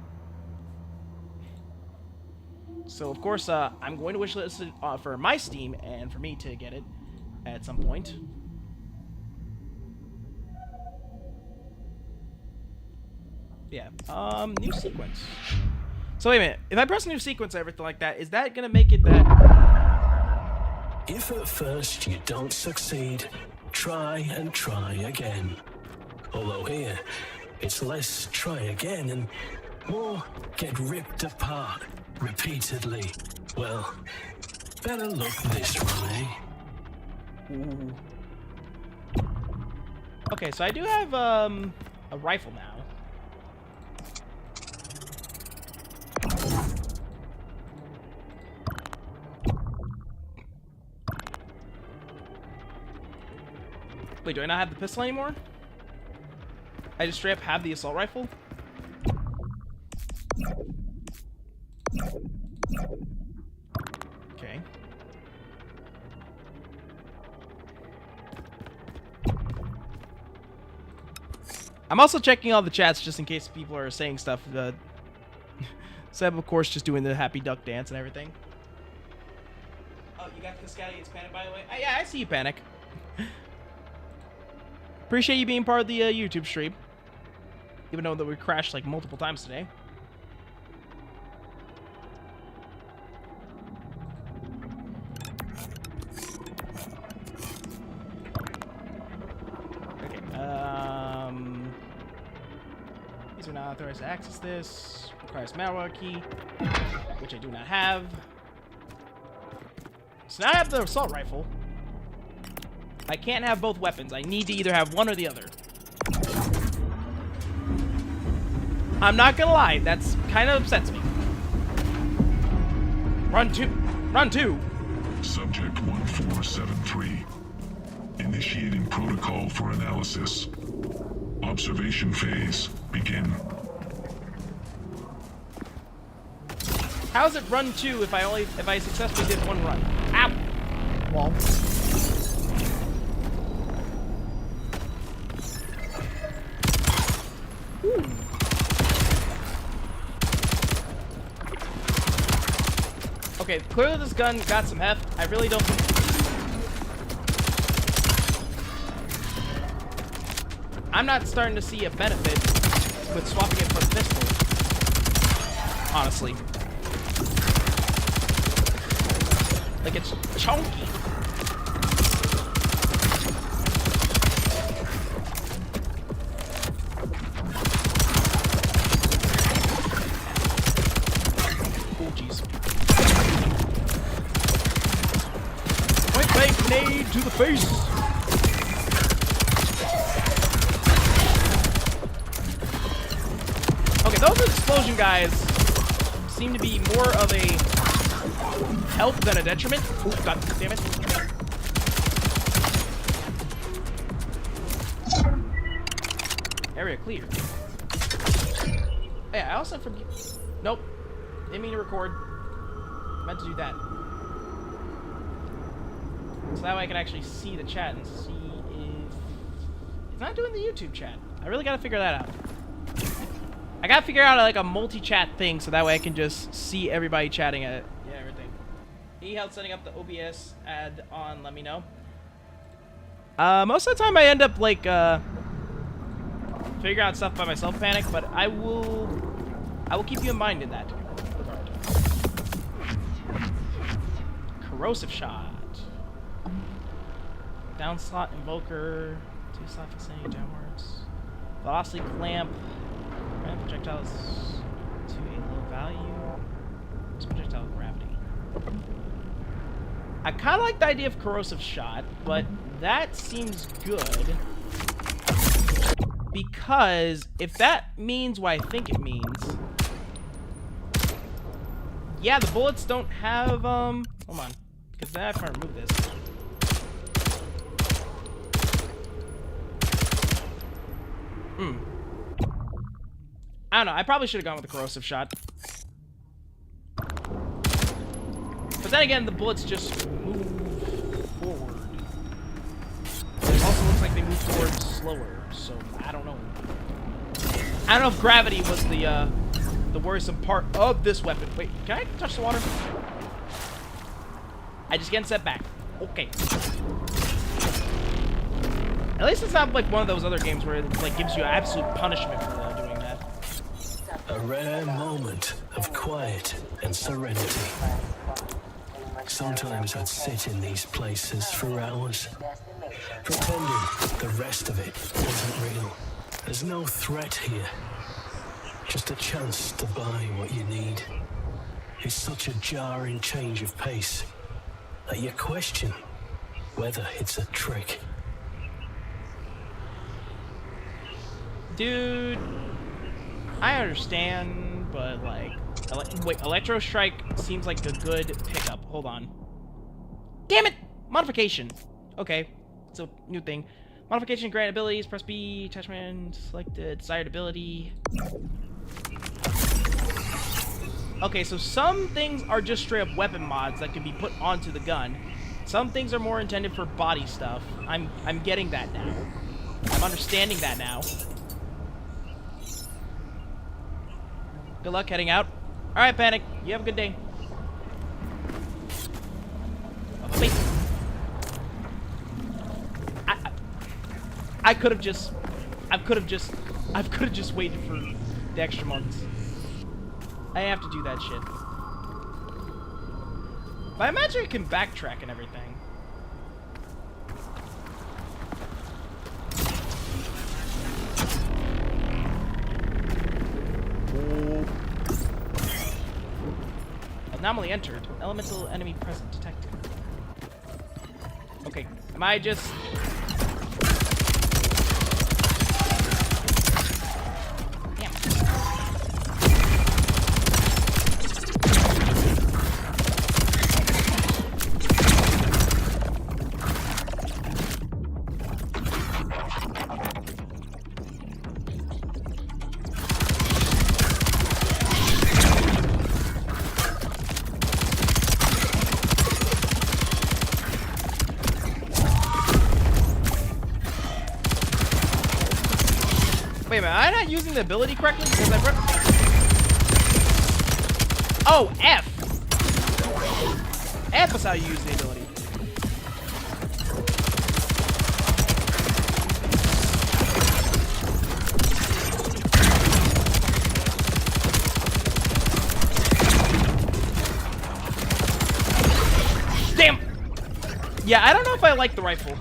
So, of course, I'm going to wishlist it for my Steam and for me to get it at some point. Yeah, new sequence. So, wait a minute. If I press new sequence or everything like that, is that going to make it that... If at first you don't succeed, try and try again. Although here, it's less try again and more get ripped apart repeatedly. Well, better look this way. Ooh. Okay, so I do have a rifle now. Wait, do I not have the pistol anymore? I just straight up have the assault rifle? Okay. I'm also checking all the chats just in case people are saying stuff. Seb, of course, just doing the happy duck dance and everything. Oh, you got this guy gets Panic, by the way? Yeah, I see you, Panic. Appreciate you being part of the YouTube stream. Even though that we crashed like multiple times today. Okay, these are not authorized to access this. Requires malware key, which I do not have. So now I have the assault rifle. I can't have both weapons. I need to either have one or the other. I'm not gonna lie, that's kind of upsets me. Run two. Run two. Subject 1473. Initiating protocol for analysis. Observation phase. Begin. How is it run two if I successfully did one run? Ow! Wall. Ooh. Okay, clearly this gun got some heft. I really don't think... I'm not starting to see a benefit with swapping it for a pistol. Honestly. Like, it's chunky. Oh, jeez. Point blank grenade to the face. Okay, those are explosion guys seem to be more of a help than a detriment. Oh, god damn it. Area clear. Oh, yeah, I also forget. Nope. Didn't mean to record. Meant to do that. So that way I can actually see the chat and see if it's not doing the YouTube chat. I really gotta figure that out. I gotta figure out like a multi-chat thing so that way I can just see everybody chatting at it. Yeah, everything. He held setting up the OBS ad on, let me know. Most of the time I end up like figuring out stuff by myself, Panic, but I will keep you in mind in that regard. Corrosive shot. Down slot invoker. 2 slot fixating downwards. Velocity clamp. Random projectiles to a low value. This projectile gravity. I kind of like the idea of corrosive shot, but that seems good. Because if that means what I think it means, yeah, the bullets don't have, hold on, because then I have to remove this. I don't know, I probably should have gone with the corrosive shot. But then again, the bullets just move forward. It also looks like they move forward slower, so I don't know. I don't know if gravity was the worrisome part of this weapon. Wait, can I touch the water? I just get set back. Okay. At least it's not like one of those other games where it like gives you absolute punishment for doing that. A rare moment of quiet and serenity. Sometimes I'd sit in these places for hours, pretending the rest of it wasn't real. There's no threat here, just a chance to buy what you need. It's such a jarring change of pace that you question whether it's a trick. Dude, I understand, but like, wait, Electro Strike seems like a good pickup. Hold on. Damn it! Modification. Okay, so new thing. Modification grant abilities. Press B. Attachment selected. Desired ability. Okay, so some things are just straight up weapon mods that can be put onto the gun. Some things are more intended for body stuff. I'm getting that now. I'm understanding that now. Good luck heading out. Alright, Panic. You have a good day. Oh, wait. I could have just waited for the extra months. I have to do that shit. But I imagine it can backtrack and everything. Anomaly entered. Elemental enemy present detected. Okay, am I just... Damn. Wait a minute, am I not using the ability correctly? Because oh, F! F is how you use the ability. Damn! Yeah, I don't know if I like the rifle.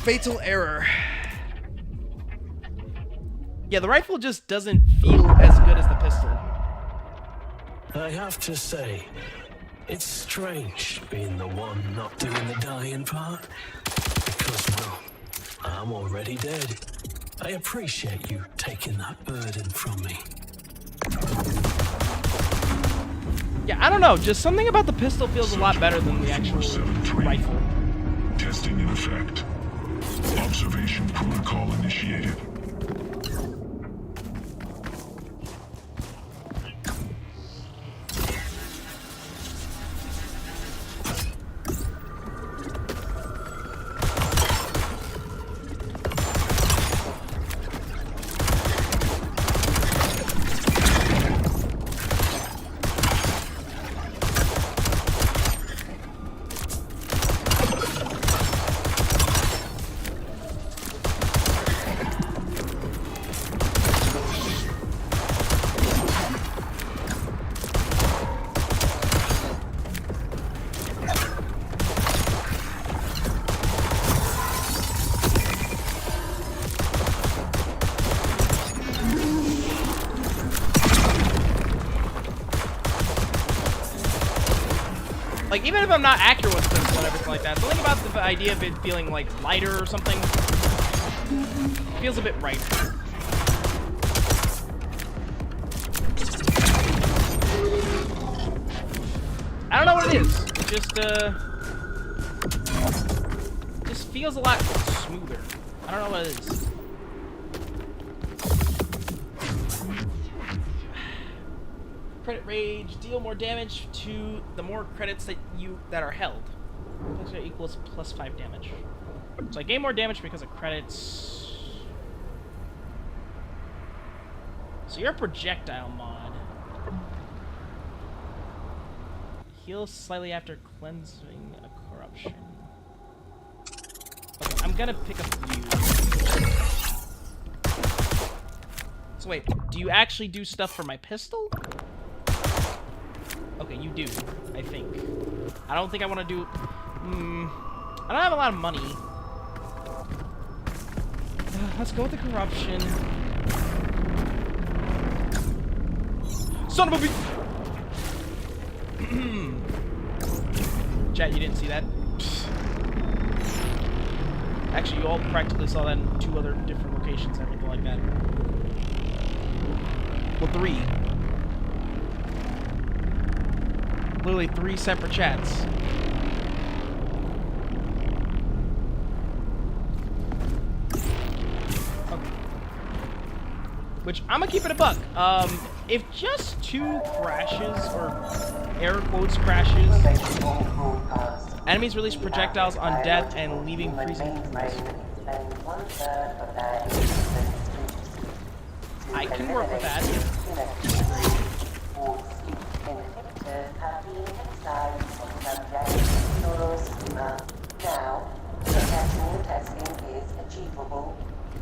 Fatal error. Yeah, the rifle just doesn't feel as good as the pistol. I have to say, it's strange being the one not doing the dying part. Because, well, I'm already dead. I appreciate you taking that burden from me. Yeah, I don't know. Just something about the pistol feels a lot better than the actual 473. rifle. Testing in effect. Observation protocol initiated. Like, even if I'm not accurate with the pistol and everything like that, something about the idea of it feeling, like, lighter or something feels a bit right. I don't know what it is. It just feels a lot smoother. I don't know what it is. Credit rage, deal more damage to the more credits that are held. Equals plus 5 damage. So I gain more damage because of credits. So you're a projectile mod. Heal slightly after cleansing a corruption. Okay, I'm gonna pick a few. So wait, do you actually do stuff for my pistol? Okay, you do, I think. I don't think I want to do... I don't have a lot of money. Let's go with the corruption. Son of a b... Chat, you didn't see that? Actually, you all practically saw that in 2 other different locations and everything like that. Well, 3. Literally 3 separate chats. Okay. Which, I'm gonna keep it a buck. If just 2 crashes, or air quotes crashes, enemies release projectiles on death and leaving freezing. I can work with that. Now, professional testing is achievable,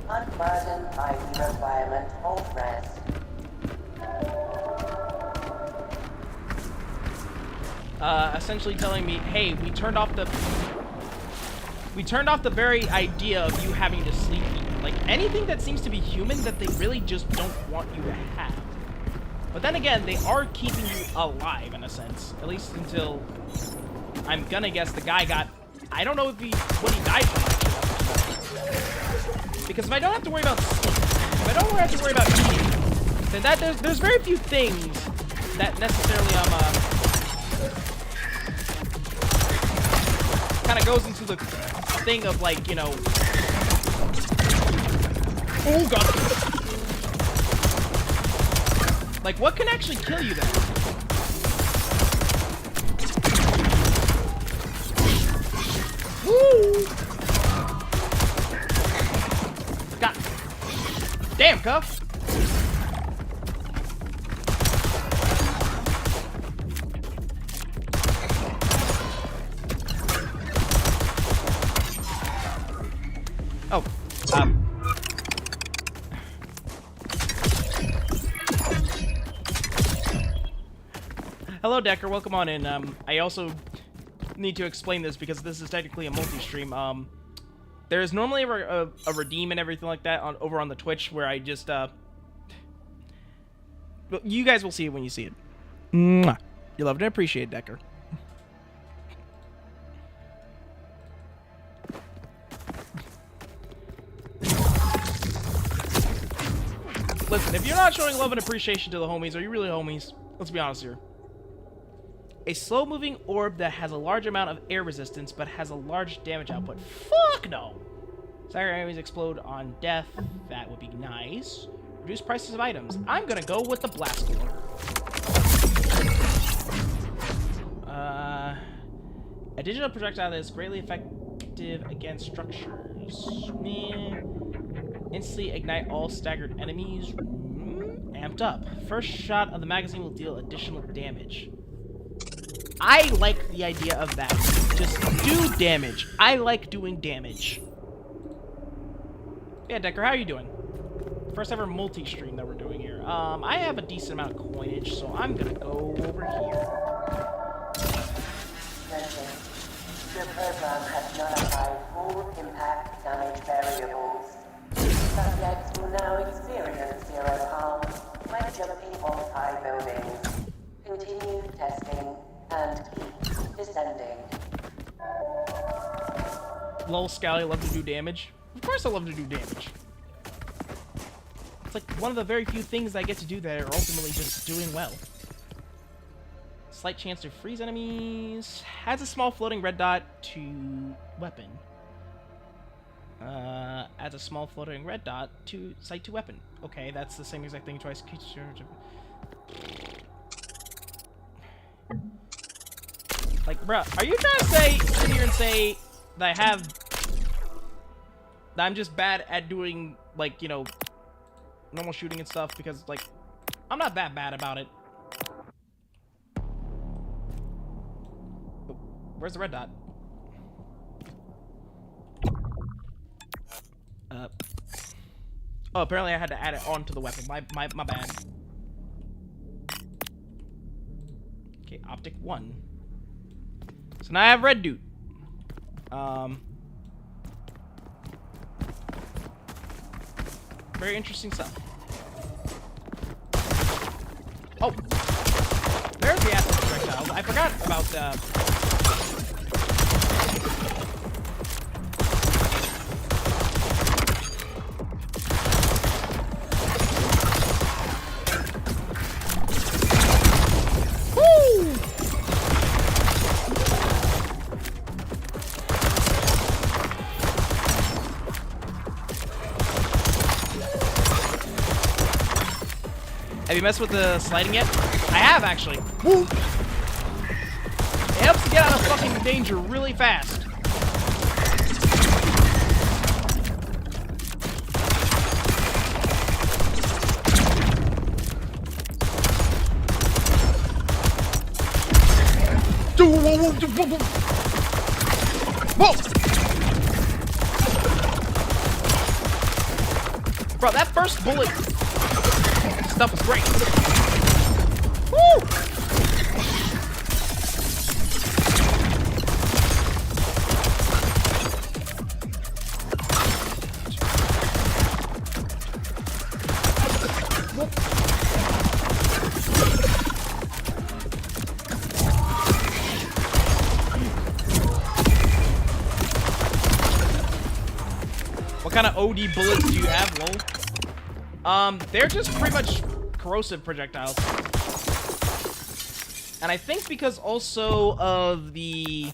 unburdened by the requirement of rest. Essentially telling me, hey, we turned off the very idea of you having to sleep. Like, anything that seems to be human that they really just don't want you to have. But then again, they are keeping you alive in a sense. At least until, I'm gonna guess the guy got, I don't know if what he died from actually. Because if I don't have to worry about sleep, if I don't have to worry about eating, then there's very few things that necessarily kind of goes into the thing of, like, you know, oh god. Like, what can actually kill you then? Woo! God. Damn, Cuff. Oh, hello, Decker. Welcome on in. I also need to explain this because this is technically a multi-stream. There is normally a redeem and everything like that over on the Twitch where I just you guys will see it when you see it. Mwah. You love and appreciate it, Decker. Listen, if you're not showing love and appreciation to the homies, are you really homies? Let's be honest here. A slow-moving orb that has a large amount of air resistance, but has a large damage output. Fuck no! Stagger enemies explode on death. That would be nice. Reduce prices of items. I'm gonna go with the blast core. A digital projectile that is greatly effective against structures. Instantly ignite all staggered enemies. Amped up. First shot of the magazine will deal additional damage. I like the idea of that. Just do damage. I like doing damage. Yeah, Decker, how are you doing? First ever multi-stream that we're doing here. I have a decent amount of coinage, so I'm gonna go over here. The program has nullified all impact damage variables. Subjects will now experience zero harm when jumping off high buildings. Continue testing and keep descending. Lol, Scally, love to do damage. Of course I love to do damage. It's like one of the very few things I get to do that are ultimately just doing well. Slight chance to freeze enemies. Adds a small floating red dot to weapon. Adds a small floating red dot to sight to weapon. Okay, that's the same exact thing twice. Like, bruh, are you trying to sit here and say that that I'm just bad at doing, like, you know, normal shooting and stuff? Because, like, I'm not that bad about it. Where's the red dot? Oh, apparently I had to add it onto the weapon. My bad. Okay, optic 1. So now I have red dude. Very interesting stuff. Oh, there's the acid projectiles. I forgot about Have you messed with the sliding yet? I have, actually. Woo! It helps to get out of fucking danger really fast. Whoa! Bro, that first bullet stuff was great. Woo! What kind of OD bullets do you have, lol? They're just pretty much corrosive projectiles. And I think because also of the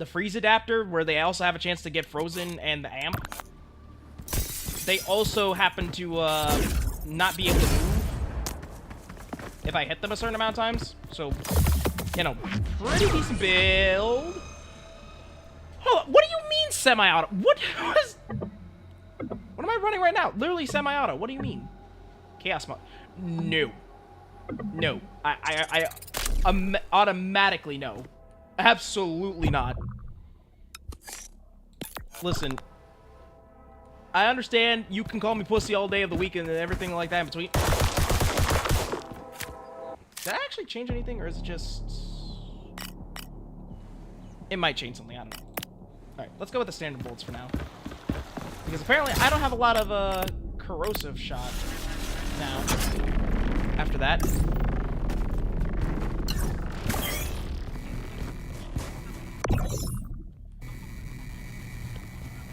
freeze adapter, where they also have a chance to get frozen, and the amp, they also happen to not be able to move if I hit them a certain amount of times. So, you know, pretty decent build. Hold on, what do you mean semi-auto? What am I running right now? Literally semi-auto. What do you mean? Chaos mode. No. No. I automatically no. Absolutely not. Listen. I understand you can call me pussy all day of the week and everything like that in between. Did I actually change anything, or is it just... It might change something, I don't know. Alright, let's go with the standard bullets for now. Because apparently I don't have a lot of corrosive shot now. After that.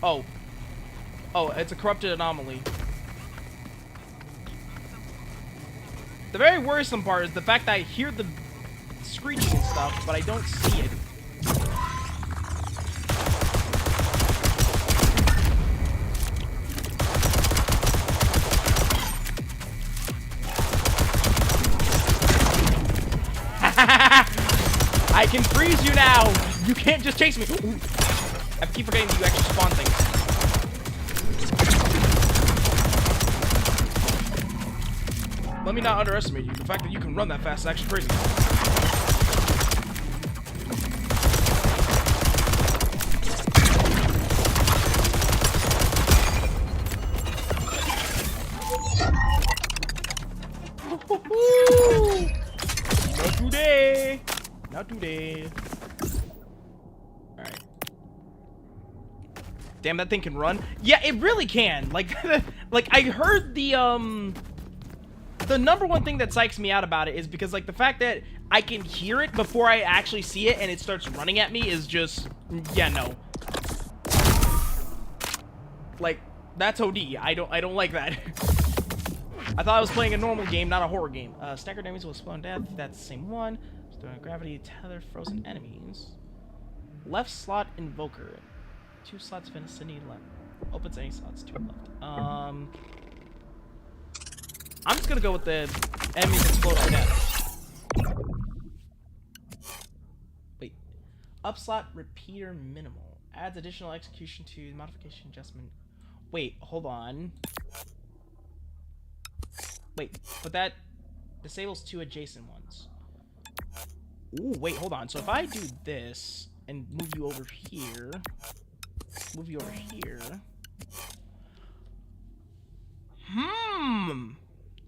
Oh. Oh, it's a corrupted anomaly. The very worrisome part is the fact that I hear the screeching and stuff, but I don't see it. I can freeze you now! You can't just chase me! Ooh. I keep forgetting that you actually spawn things. Let me not underestimate you. The fact that you can run that fast is actually crazy. Not today! Not today. Alright. Damn, that thing can run. Yeah, it really can. Like, like I heard the number one thing that psychs me out about it is because, like, the fact that I can hear it before I actually see it and it starts running at me is just, yeah, no. Like, that's OD. I don't like that. I thought I was playing a normal game, not a horror game. Staggered enemies will explode in death. That's the same one. Gravity tether frozen enemies. Left slot invoker. 2 slots vicinity left. Opens any slots 2 left. I'm just gonna go with the enemies explode on death. Wait. Up slot repeater minimal. Adds additional execution to modification adjustment. Wait, hold on. Wait, but that disables 2 adjacent ones. Ooh, wait, hold on. So if I do this and move you over here,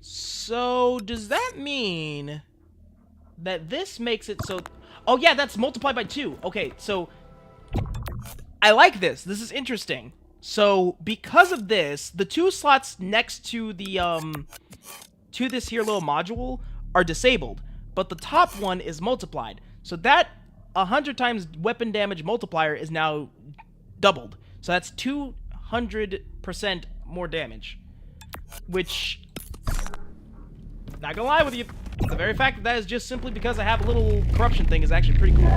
So does that mean that this makes it so? Oh yeah, that's multiplied by 2. Okay, so I like this. This is interesting. So because of this, the 2 slots next to the to this here little module are disabled, but the top one is multiplied. So that 100 times weapon damage multiplier is now doubled. So that's 200% more damage. Which, not gonna lie with you, the very fact that that is just simply because I have a little corruption thing is actually pretty cool.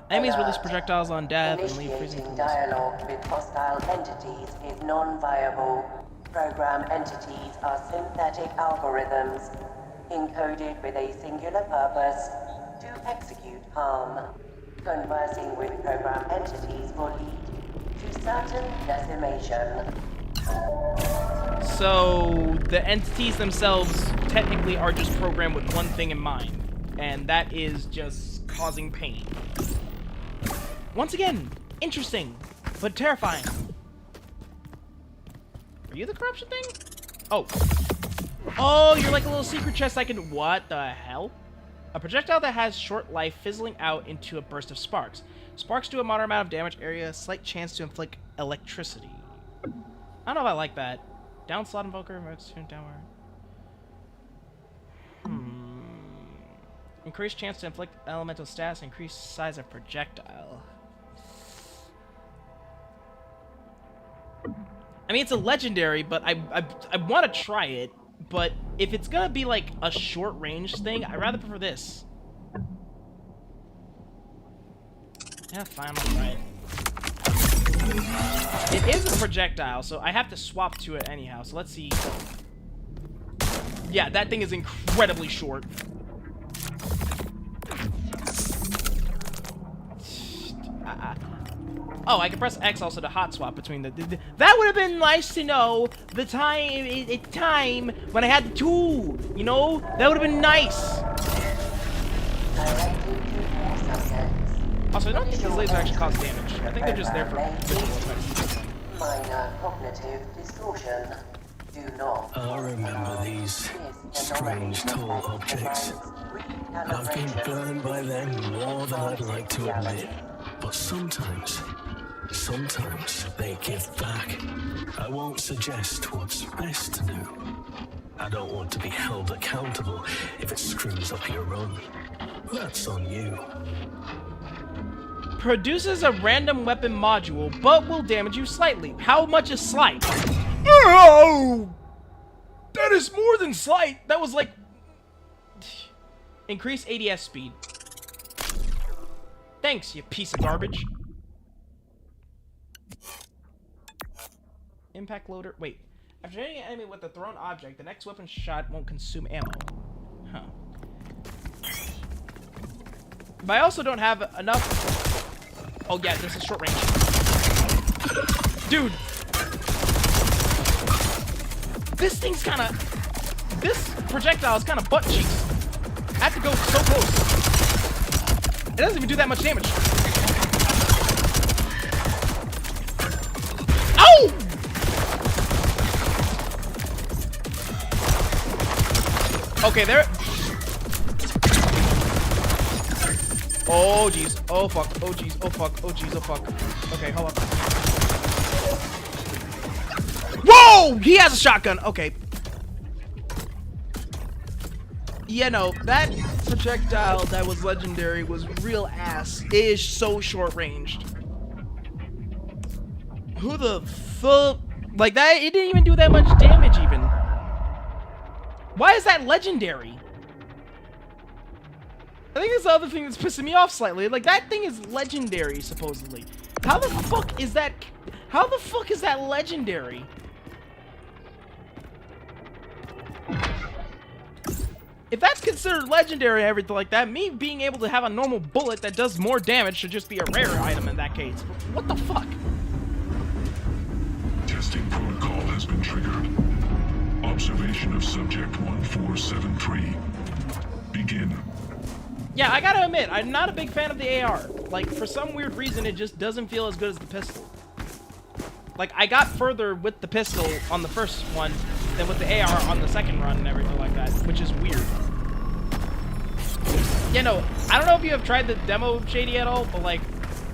Enemies release projectiles on death and leave freezing Initiating pools. dialogue with hostile entities is non-viable. Program entities are synthetic algorithms encoded with a singular purpose to execute harm. Conversing with program entities will lead to certain decimation. So the entities themselves technically are just programmed with one thing in mind, and that is just causing pain. Once again, interesting, but terrifying. Are you the corruption thing? Oh. Oh, you're like a little secret chest I can... What the hell? A projectile that has short life fizzling out into a burst of sparks. Sparks do a moderate amount of damage area, slight chance to inflict electricity. I don't know if I like that. Down slot invoker, moves downward. Increased chance to inflict elemental stats, increased size of projectile. I mean, it's a legendary, but I want to try it. But if it's gonna be like a short range thing, I'd rather prefer this. Yeah, fine, I'll try it. It is a projectile, so I have to swap to it anyhow. So let's see. Yeah, that thing is incredibly short. Oh, I can press X also to hot swap between the... That would have been nice to know the time when I had the tool, you know? That would have been nice. Also, I don't think these lasers actually cause damage. I think they're just there for visual effects. Minor cognitive distortion. Do not. I remember these strange tall objects. I've been burned by them more than I'd like to admit. But sometimes they give back. I won't suggest what's best to do. I don't want to be held accountable if it screws up your run. That's on you. Produces a random weapon module, but will damage you slightly. How much is slight? Oh! That is more than slight. That was like... Increase ADS speed. Thanks, you piece of garbage. Impact loader. Wait. After hitting an enemy with a thrown object, the next weapon shot won't consume ammo. Huh. But I also don't have enough... Oh yeah, this is short range. Dude! This thing's kinda... This projectile is kinda butt cheeks. I have to go so close. It doesn't even do that much damage. Ow! Okay, there... Oh, jeez. Oh, fuck. Oh, jeez. Oh, fuck. Oh, jeez. Oh, fuck. Okay, hold on. Whoa! He has a shotgun. Okay. Yeah, no. That projectile that was legendary was real ass. It is so short-ranged. Who the fuck? Like, that... It didn't even do that much damage, even. Why is that legendary? I think that's the other thing that's pissing me off slightly. Like, that thing is legendary, supposedly. How the fuck is that... How the fuck is that legendary? If that's considered legendary and everything like that, me being able to have a normal bullet that does more damage should just be a rare item in that case. What the fuck? Testing protocol has been triggered. Observation of subject 1473. Begin. Yeah, I gotta admit, I'm not a big fan of the AR. Like, for some weird reason, it just doesn't feel as good as the pistol. Like, I got further with the pistol on the first one than with the AR on the second run and everything like that, which is weird. Yeah, no, I don't know if you have tried the demo, Shady, at all, but, like,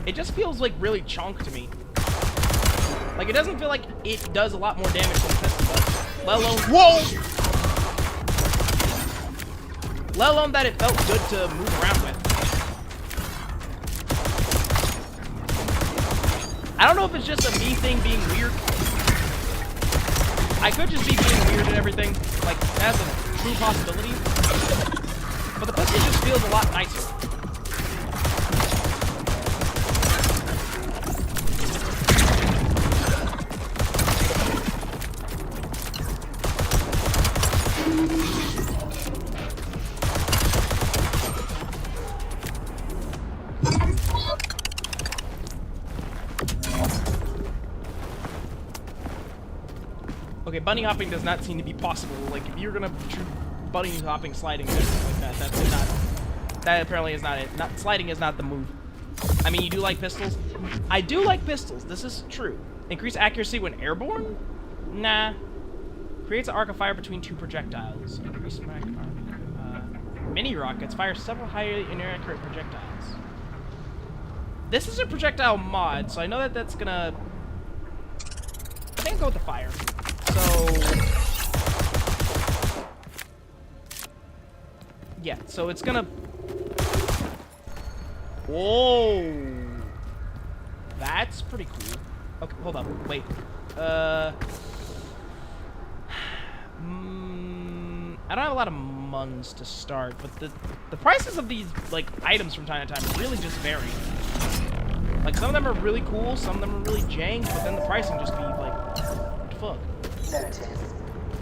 it just feels, like, really chonk to me. Like, it doesn't feel like it does a lot more damage than the pistol does. Let alone... Whoa! Let alone that it felt good to move around with. I don't know if it's just a me thing being weird. I could just be being weird and everything. Like, that's a true possibility. But the pistol just feels a lot nicer. Okay, bunny hopping does not seem to be possible. Like, if you're gonna shoot bunny hopping, sliding, and everything like that, that's not... That apparently is not it. Sliding is not the move. I mean, you do like pistols? I do like pistols. This is true. Increase accuracy when airborne? Nah. Creates an arc of fire between two projectiles. Increase mini rockets fire several highly inaccurate projectiles. This is a projectile mod, so I know that that's gonna... I think I'll go with the fire. So... Yeah, so it's gonna... Whoa! That's pretty cool. Okay, hold up. Wait. I don't have a lot of muns to start, but the prices of these, like, items from time to time really just vary. Like, some of them are really cool, some of them are really jank, but then the pricing just be like, what the fuck? Notice.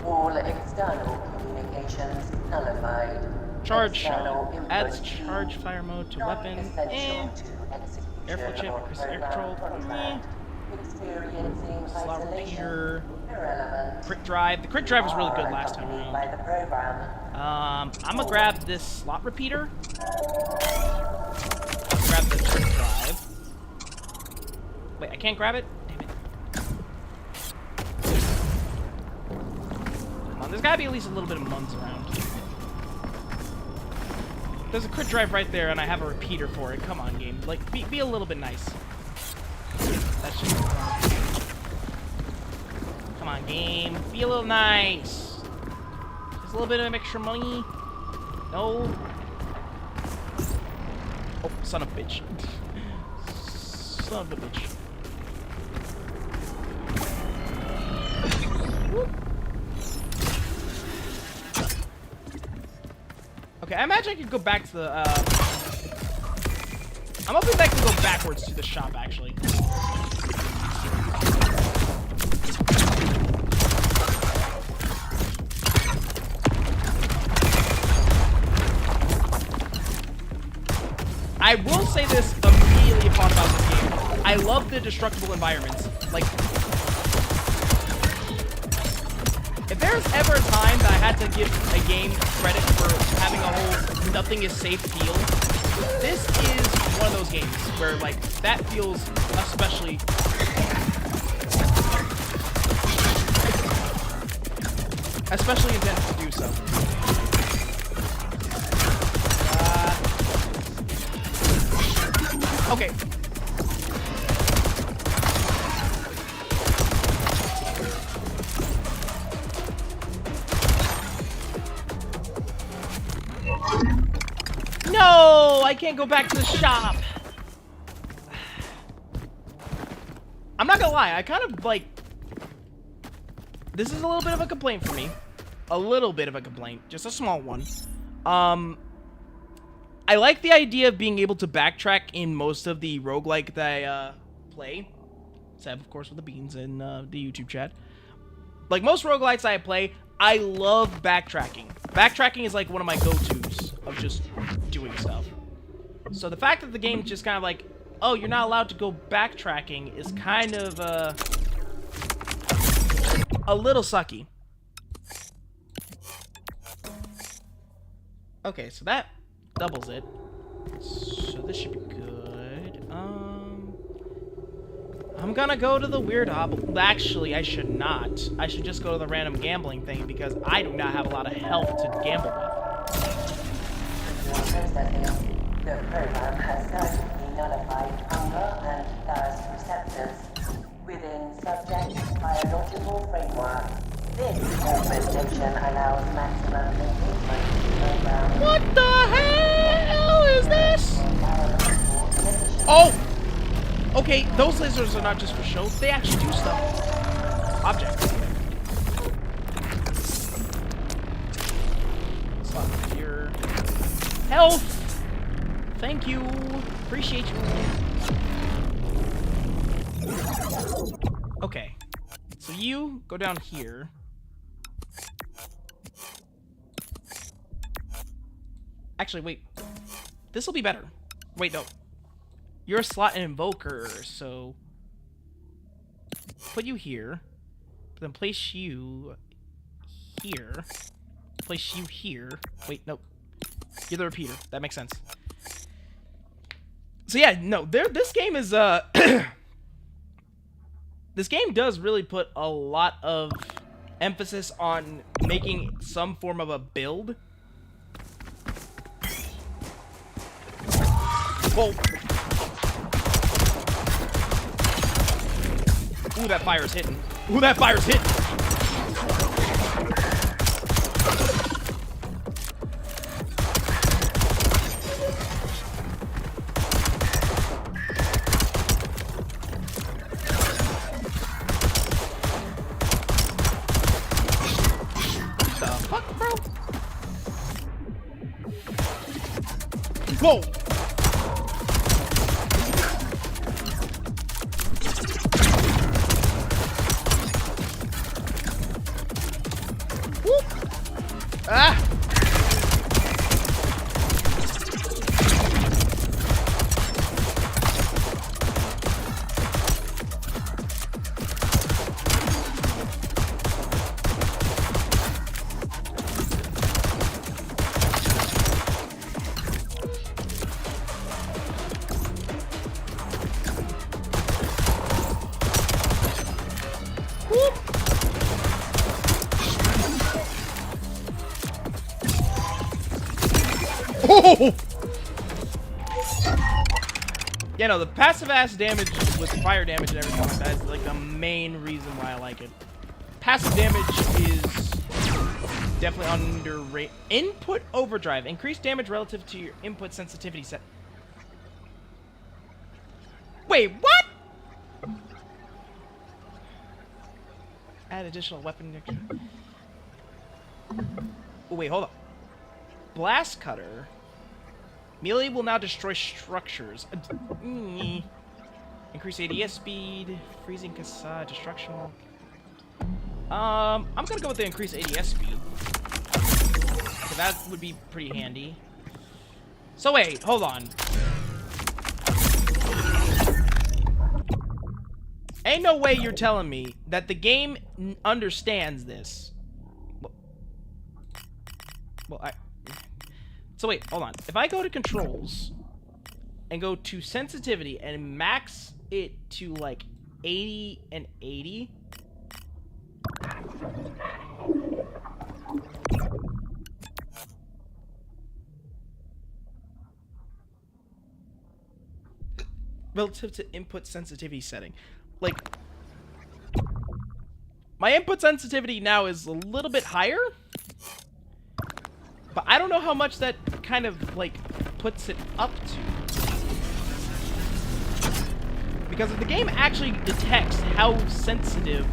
All external communications nullified. Charge External shot. input Adds to charge fire mode to weapon. non-essential to execution Airflow chip, of increases air program control. contract. Experiencing Slot isolation. repeater. Irrelevant. Quick drive. The quick drive was really good Are last time accompanied by around. the program. I'm gonna grab this slot repeater. I'll grab the quick drive. Wait, I can't grab it? Damn it. Come on, there's gotta be at least a little bit of muns around. There's a quick drive right there, and I have a repeater for it. Come on, game. Like, be a little bit nice. That's just... Come on, game. Be a little nice. Just a little bit of extra money. No. Oh, son of a bitch. Son of a bitch. Whoop. Okay, I imagine I could go back to the, I'm hoping that I can go backwards to the shop, actually. I will say this immediately upon about this game. I love the destructible environments. Like, if there's ever a time that I had to give a game credit for having a whole nothing is safe feel, this is one of those games where, like, that feels especially intended to do so. Okay. No, I can't go back to the shop. I'm not gonna lie, I kind of like... This is a little bit of a complaint for me. A little bit of a complaint, just a small one. I like the idea of being able to backtrack in most of the roguelike that I play. Except, of course, with the beans in the YouTube chat. Like, most roguelikes I play, I love backtracking. Backtracking is, like, one of my go-tos of just doing stuff. So the fact that the game's just kind of like, oh, you're not allowed to go backtracking is kind of, a little sucky. Okay, so that doubles it. So this should be good. I'm gonna go to the weird hobble. Actually, I should not. I should just go to the random gambling thing because I do not have a lot of health to gamble with. The program has surgically nullified hunger and thirst receptors within subject's biological framework. This augmentation allows maximum engagement with the program. What the hell is this? Oh! Okay, those lasers are not just for show. They actually do stuff. Objects. Slot your health. Thank you. Appreciate you. Okay. So you go down here. Actually, wait. This will be better. Wait, no. You're a slot invoker, so put you here, but then place you here, place you here. Wait, no. You're the repeater. That makes sense. So yeah, no, this game is this game does really put a lot of emphasis on making some form of a build. Whoa. Ooh, that fire's hitting. Ooh, that fire's hitting. What the fuck, bro? Whoa. Ah! Whoop! Oh! Yeah, no, the passive ass damage with fire damage and everything like that is like the main reason why I like it. Passive damage is definitely underrated. Input overdrive. Increased damage relative to your input sensitivity set. Wait, what? Add additional weapon. Oh, wait, hold on. Blast Cutter. Melee will now destroy structures. Increase ADS speed. Freezing cassette. Destruction. I'm gonna go with the increased ADS speed. So that would be pretty handy. So wait, hold on. Ain't no way you're telling me that the game understands this. So wait, hold on. If I go to controls and go to sensitivity and max it to like 80 and 80. Relative to input sensitivity setting. Like, my input sensitivity now is a little bit higher, but I don't know how much that kind of, like, puts it up to. Because if the game actually detects how sensitive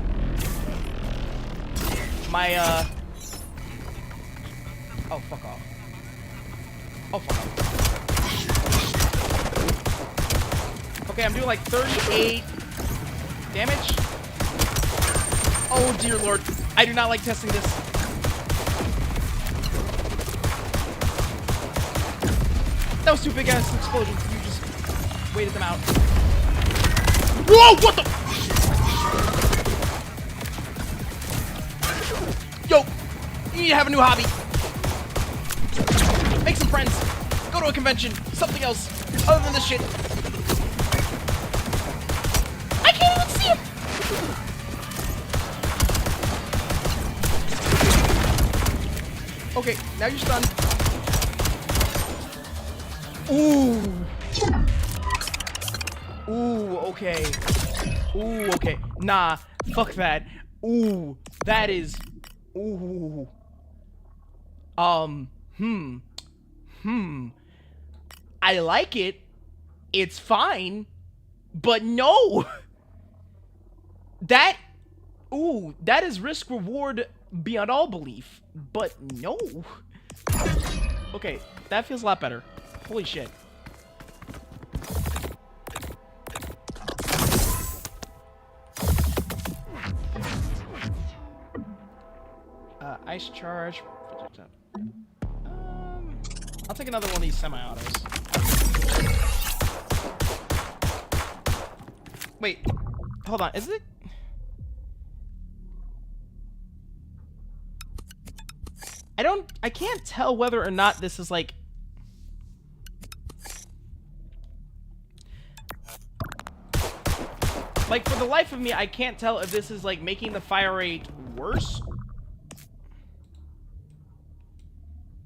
my, Oh, fuck off. Oh, fuck off. Okay, I'm doing like 38 damage. Oh, dear lord. I do not like testing this. That was two big ass explosions. You just waited them out. Whoa, what the? Yo, you need to have a new hobby. Make some friends. Go to a convention. Something else. Other than this shit. I can't even see him. Okay, now you're stunned. Ooh. Ooh, okay. Ooh, okay. Nah, fuck that. Ooh, that is... Ooh. I like it. It's fine. But no! That... Ooh, that is risk reward beyond all belief. But no. Okay, that feels a lot better. Holy shit. Ice charge. I'll take another one of these semi-autos. Wait, hold on. Is it? I can't tell whether or not this is like... Like, for the life of me, I can't tell if this is like making the fire rate worse.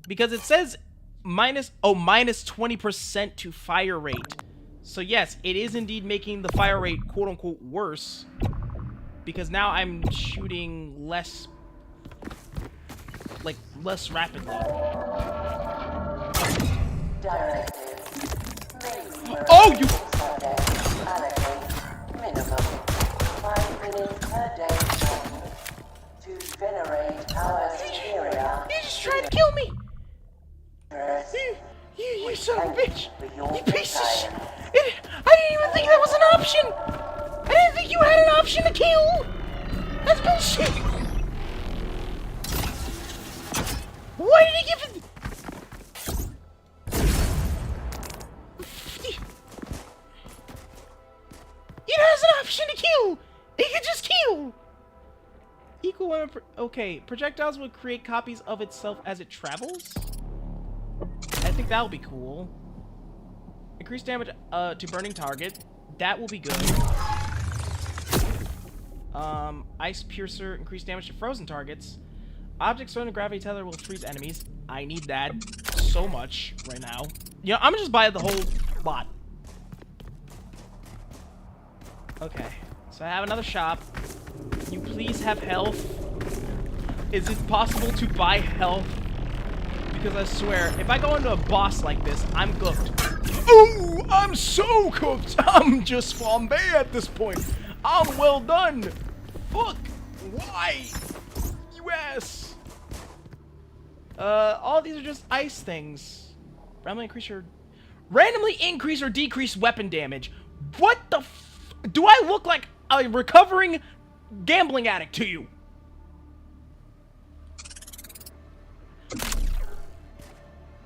Because it says minus 20% to fire rate. So yes, it is indeed making the fire rate quote unquote worse. Because now I'm shooting less, like, less rapidly. Oh, you... Minimum 5 minutes per day to venerate our superior. You just tried to kill me! You son of a bitch! You piece of shit! I didn't even think that was an option! I didn't think you had an option to kill! That's bullshit! Why did he give it... It has an option to kill! It can just kill! Equal one... Okay, projectiles will create copies of itself as it travels? I think that'll be cool. Increase damage to burning target. That will be good. Ice Piercer. Increase damage to frozen targets. Objects thrown in gravity tether will freeze enemies. I need that so much right now. You know, I'm gonna just buy the whole lot. Okay. So I have another shop. Can you please have health? Is it possible to buy health? Because I swear, if I go into a boss like this, I'm cooked. Oh, I'm so cooked. I'm just flambe at this point. I'm well done. Fuck. Why? You ass. All these are just ice things. Randomly increase or decrease weapon damage. What the f... Do I look like a recovering gambling addict to you?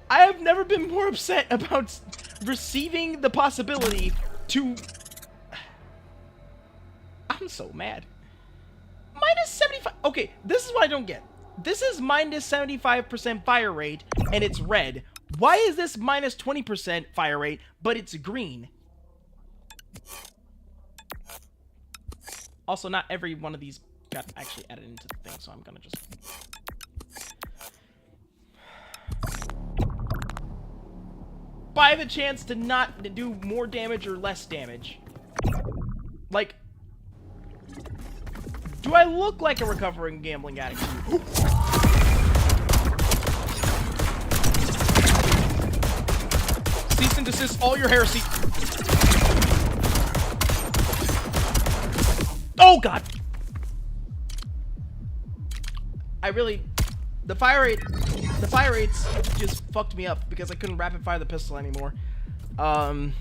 I have never been more upset about receiving the possibility to... I'm so mad. Minus 75... Okay, this is what I don't get. This is minus 75% fire rate, and it's red. Why is this minus 20% fire rate, but it's green? Also, not every one of these got actually added into the thing, so I'm gonna just... Buy the chance to not do more damage or less damage. Like... Do I look like a recovering gambling addict? Cease and desist all your heresy. Oh god! I really... The fire rates just fucked me up because I couldn't rapid fire the pistol anymore. I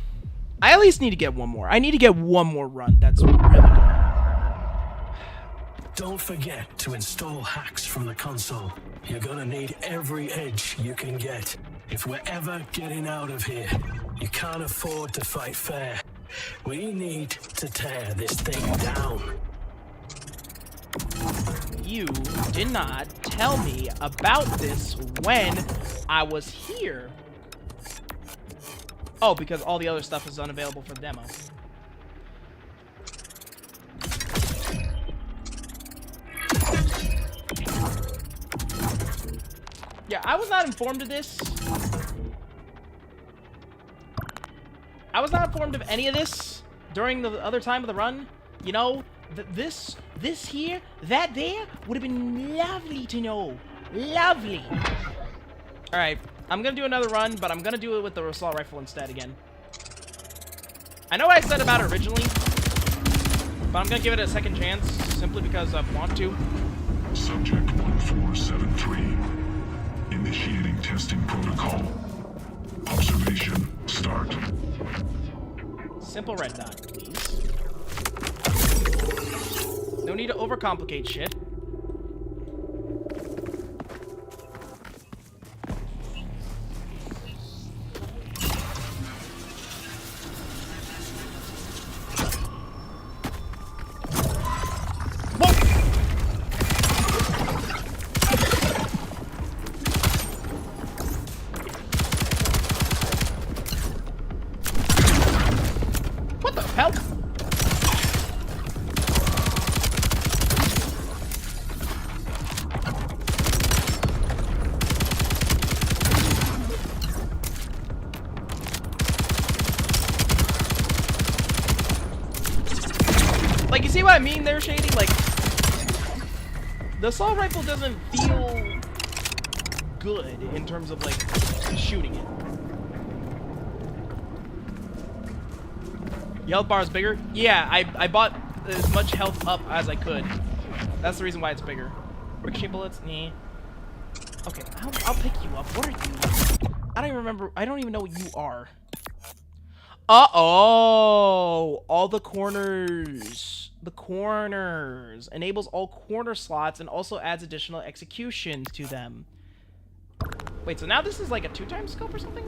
at least need to get one more. I need to get one more run. That's really good. Don't forget to install hacks from the console. You're gonna need every edge you can get. If we're ever getting out of here, you can't afford to fight fair. We need to tear this thing down. You did not tell me about this when I was here. Oh, because all the other stuff is unavailable for the demo. Yeah, I was not informed of this. I was not informed of any of this during the other time of the run. You know, this here, that there, would have been lovely to know. Lovely. Alright, I'm gonna do another run, but I'm gonna do it with the assault rifle instead again. I know what I said about it originally, but I'm gonna give it a second chance, simply because I want to. Subject 1473. Initiating testing protocol. Observation start. Simple red dot, please. No need to overcomplicate shit. What the hell? Like, you see what I mean there, Shady? Like, the assault rifle doesn't feel good in terms of, like, shooting it. Your health bar is bigger? Yeah, I bought as much health up as I could. That's the reason why it's bigger. Ricochet bullets? Nah. Okay, I'll pick you up. What are you? I don't even remember. I don't even know what you are. Uh-oh! All the corners. The corners. Enables all corner slots and also adds additional executions to them. Wait, so now this is like a 2-time scope or something?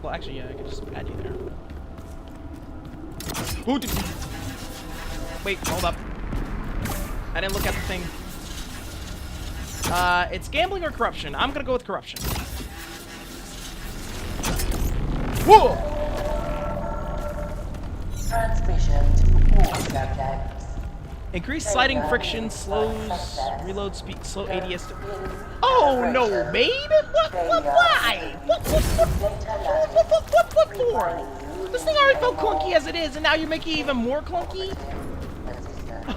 Well, actually, yeah, I could just add you there. Ooh, wait, hold up. I didn't look at the thing. It's gambling or corruption. I'm gonna go with corruption. Whoa! Transmission to all subjects. Increased sliding friction, slows reload speed, slow ADS. Oh no, babe! What? Why? What for? This thing already felt clunky as it is, and now you're making it even more clunky?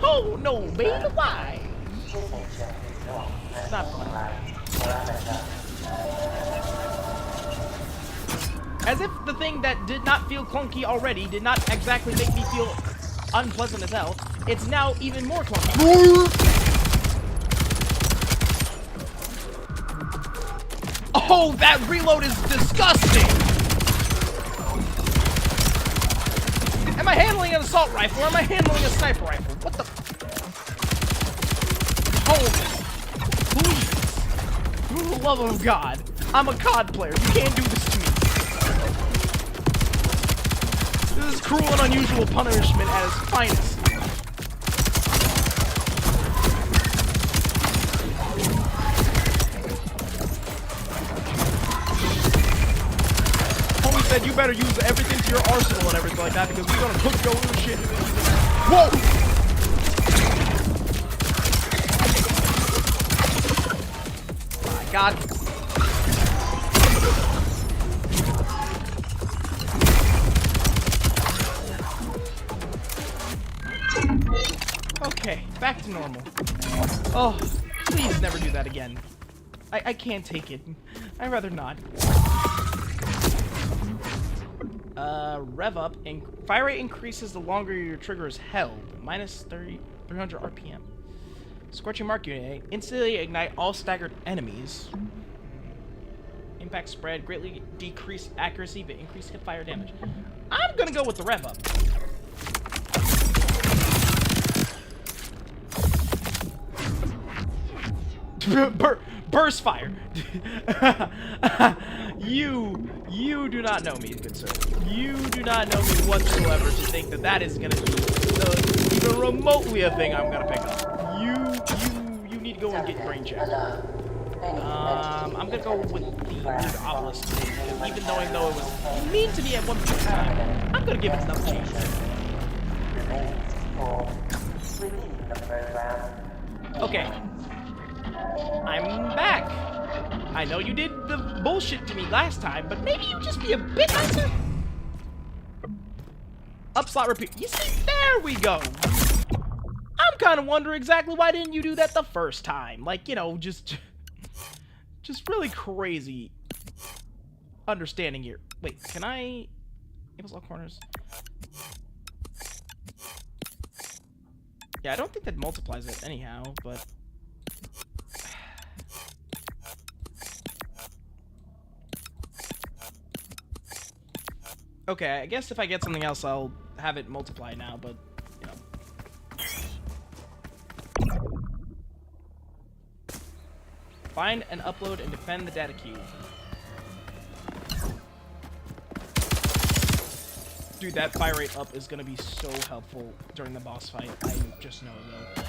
Oh no, babe! Why? It's not fun. As if the thing that did not feel clunky already did not exactly make me feel unpleasant as hell. it's now even more clunky. Oh, that reload is disgusting! Am I handling an assault rifle or am I handling a sniper rifle? What the? Oh, please. For the love of God. I'm a COD player. You can't do this to me. This is cruel and unusual punishment at its finest. Homie said you better use everything to your arsenal and everything like that because we're gonna cook your little shit. Whoa! My God. Okay, back to normal. Oh, please never do that again. I can't take it. I'd rather not. Rev up. Fire rate increases the longer your trigger is held. Minus 300 RPM. Scorching Mark unit. Instantly ignite all staggered enemies. Impact spread. Greatly decrease accuracy but increase hip fire damage. I'm gonna go with the rev up. Burst fire. You do not know me, good sir. You do not know me whatsoever to think that that is gonna be even remotely a thing I'm gonna pick up. You need to go and get brain check. I'm gonna go with the weird obelisk thing, even though it was mean to me at one point in time. I'm gonna give it another chance. Okay. I'm back. I know you did the bullshit to me last time, but maybe you just be a bit nicer. Up slot repeat. You see, there we go. I'm kind of wondering exactly why didn't you do that the first time? Like, you know, just really crazy understanding here. Wait, can I? Enable all corners. Yeah, I don't think that multiplies it anyhow, but. Okay, I guess if I get something else, I'll have it multiply now, but, you know. Find and upload and defend the data cube. Dude, that fire rate up is gonna be so helpful during the boss fight. I just know it will.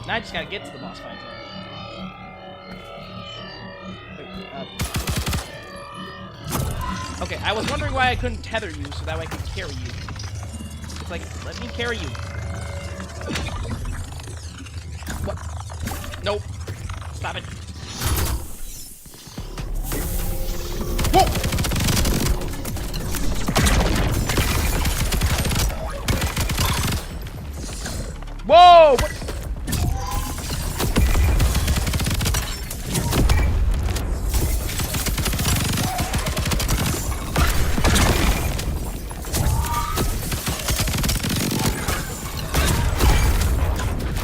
Now I just gotta get to the boss fight, though. Wait, okay, I was wondering why I couldn't tether you so that way I could carry you. It's like, let me carry you. What? Nope. Stop it. Whoa! Whoa! What?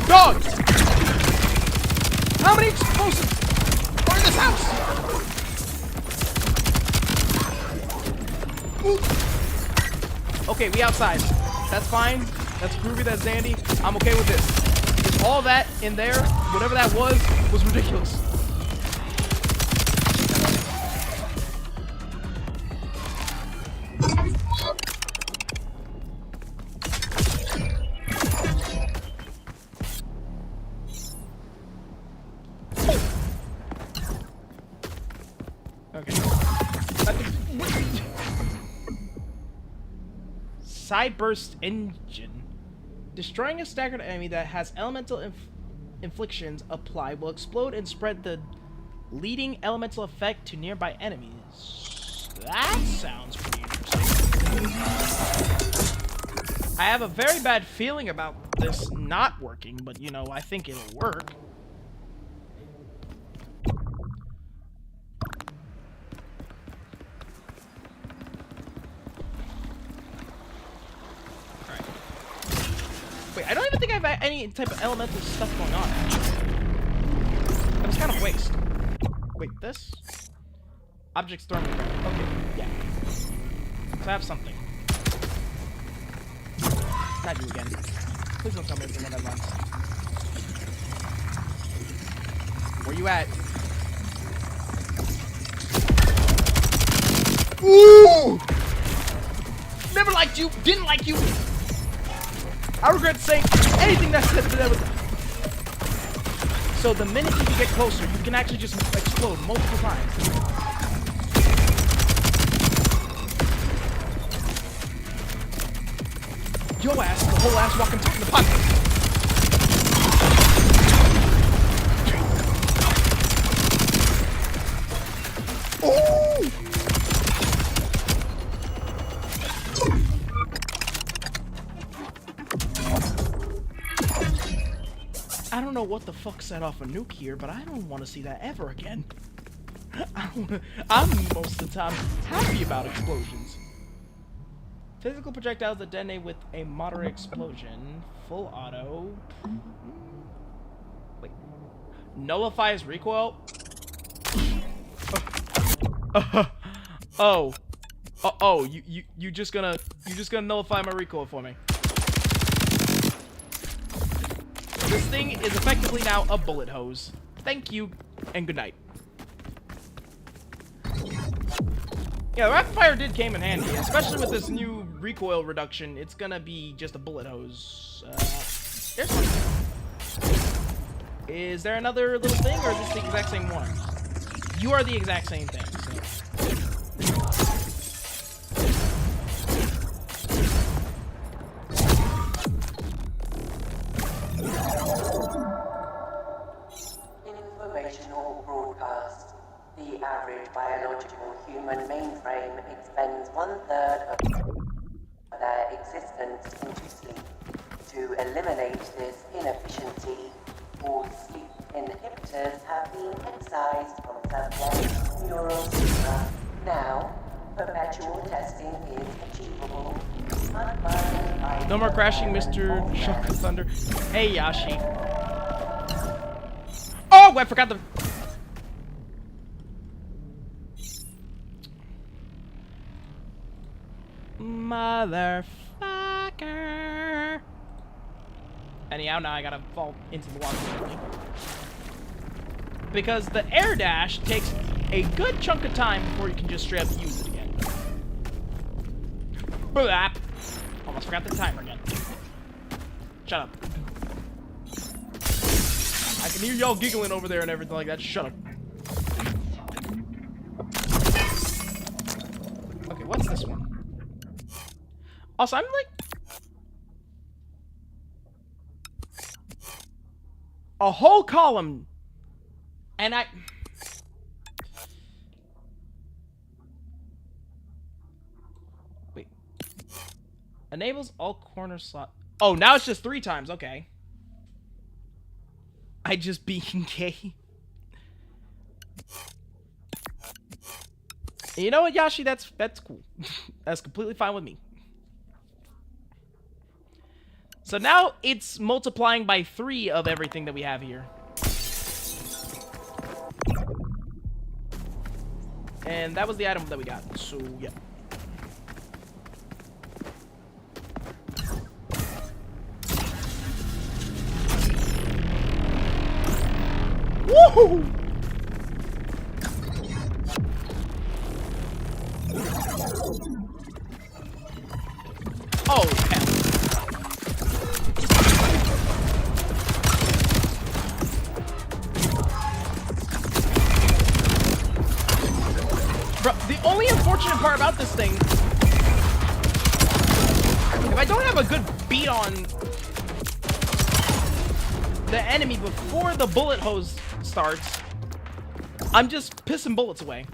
Dogs! How many explosives are in this house? Ooh. Okay, we outside. That's fine. That's groovy. That's dandy. I'm okay with this. With all that in there, whatever that was ridiculous. Side burst engine. Destroying a staggered enemy that has elemental inflictions applied will explode and spread the leading elemental effect to nearby enemies. That sounds pretty interesting. I have a very bad feeling about this not working, but you know, I think it'll work. Wait, I don't think I have any type of elemental stuff going on, actually. That was kind of waste. Wait, this? Objects thrown in the ground. Okay, yeah. So I have something. Not you again. Please don't tell me it's the one that runs. Where you at? Ooh! Never liked you. Didn't like you. I regret saying anything that said that was. So the minute you get closer, you can actually just explode multiple times. Yo ass, the whole ass walking top in the pocket. Oh! I don't know what the fuck set off a nuke here, but I don't want to see that ever again. I'm most of the time happy about explosions. Physical projectiles that detonate with a moderate explosion. Full auto. Wait. Nullifies recoil? Oh. Oh, you just gonna nullify my recoil for me. This thing is effectively now a bullet hose. Thank you, and good night. Yeah, the rapid fire did came in handy, especially with this new recoil reduction. It's gonna be just a bullet hose. There's one. Is there another little thing, or is this the exact same one? You are the exact same thing, so. Informational broadcast. The average biological human mainframe expends 1/3 of their existence into sleep. To eliminate this inefficiency, all sleep inhibitors have been excised from subject neural schema. Now, perpetual testing is achievable. Unburdened by No more crashing, Mr. Shock of Thunder. Hey, Yashi. Oh, I forgot the... Motherfucker. Anyhow, now I gotta fall into the water. Because the air dash takes a good chunk of time before you can just straight up use it again. Blap. Almost forgot the timer again. Shut up. I can hear y'all giggling over there and everything like that. Shut up. Okay, what's this one? Also, I'm like... a whole column. And I... Wait. Enables all corner slot... Oh, now it's just 3 times. Okay. I just being gay. You know what, Yashi? That's cool. That's completely fine with me. So now it's multiplying by 3 of everything that we have here. And that was the item that we got. So, yeah. Woohoo! Oh, hell. Bro, the only unfortunate part about this thing, if I don't have a good beat on the enemy before the bullet hose starts, I'm just pissing bullets away.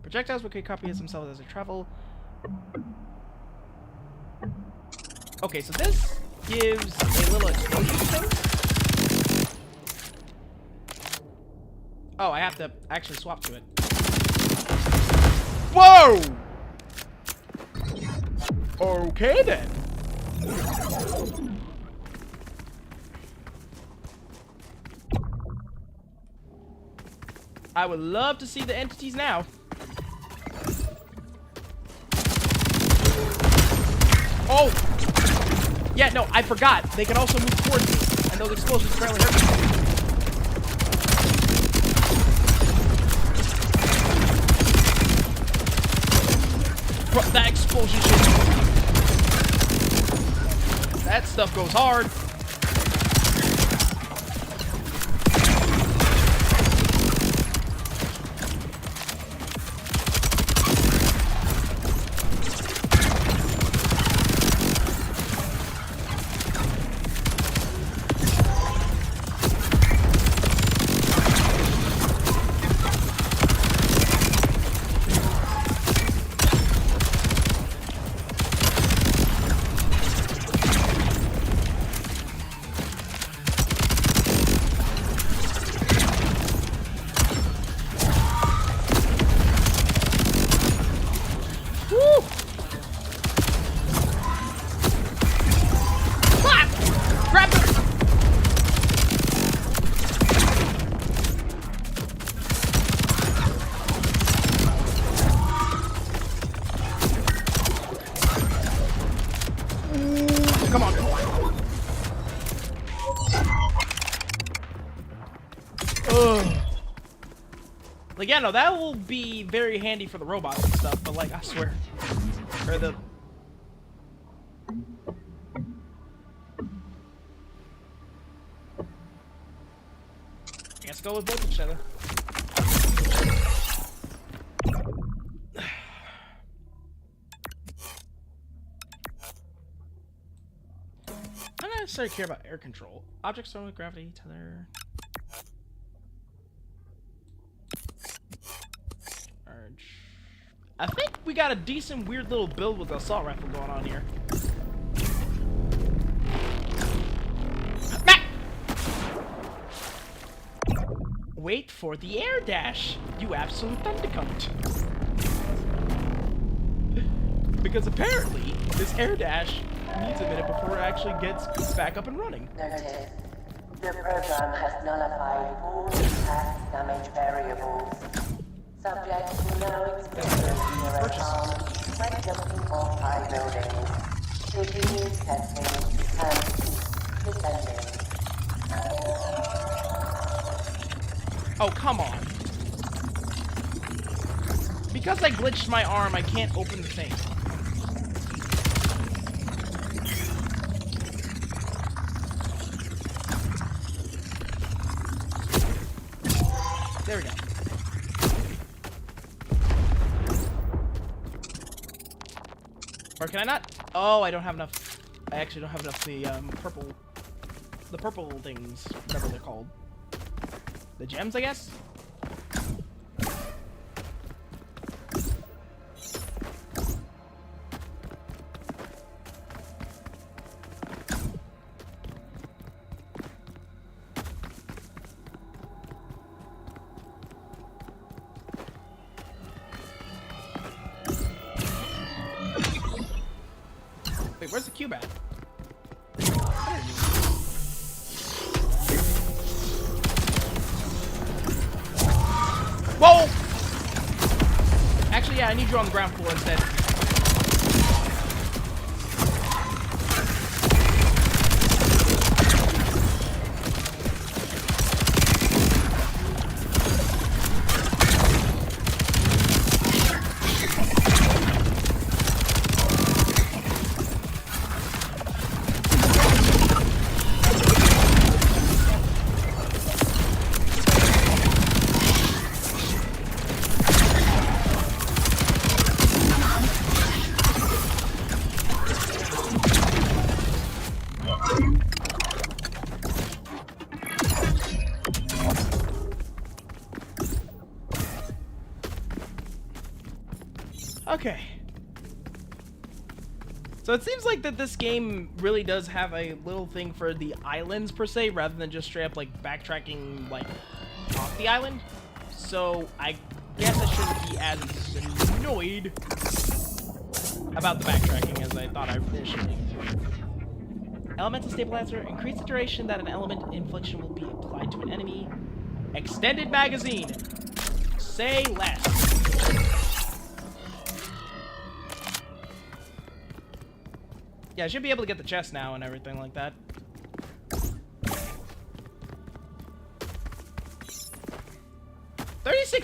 Projectiles will create copies themselves as they travel. Okay, so this gives a little explosion thing. Oh, I have to actually swap to it. Whoa! Okay then. I would love to see the entities now. Oh! Yeah, no, I forgot. They can also move towards me, and those explosions apparently hurt me. Bro, that explosion shit. That stuff goes hard. Come on. Ugh. Like, yeah, no, that will be very handy for the robots and stuff, but, like, I swear. For the... Let's go with both each other. I don't necessarily care about air control. Objects thrown with gravity, tether. Charge. I think we got a decent, weird little build with the assault rifle going on here. Wait for the air dash, you absolute thundercunt. Because apparently, this air dash needs a minute before it actually gets back up and running. Noted. The program has nullified all attack damage variables. Subjects will now experience near harm when jumping off high buildings. Continue testing and keep descending. Oh, come on. Because I glitched my arm, I can't open the thing. There we go. Or can I not? Oh, I don't have enough. I actually don't have enough the purple things, whatever they're called. The gems, I guess? Wait, where's the cube at? Whoa! Actually, yeah, I need you on the ground floor instead. Okay. So it seems like that this game really does have a little thing for the islands per se, rather than just straight up like backtracking like off the island. So I guess I shouldn't be as annoyed about the backtracking as I thought I initially. Elemental stabilizer. Increase the duration that an element infliction will be applied to an enemy. Extended magazine. Say less. Yeah, I should be able to get the chest now and everything like that.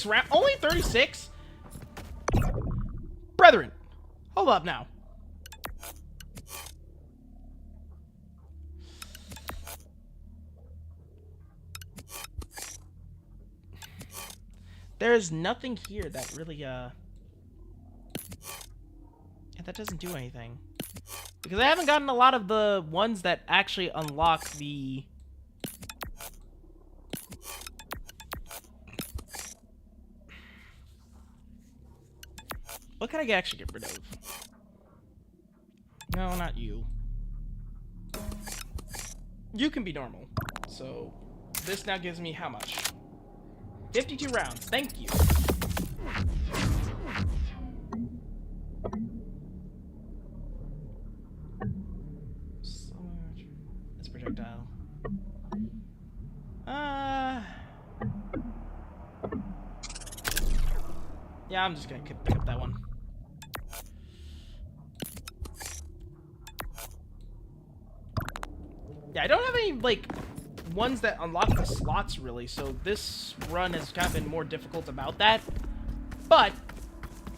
round, only 36? Brethren, hold up now. There's nothing here that really, yeah, that doesn't do anything. Because I haven't gotten a lot of the ones that actually unlock the... What can I actually get rid of? No, not you. You can be normal. So, this now gives me how much? 52 rounds. Thank you. It's projectile. Yeah, I'm just gonna pick up that one. Yeah, I don't have any, like, ones that unlock the slots, really, so this run has kind of been more difficult about that. But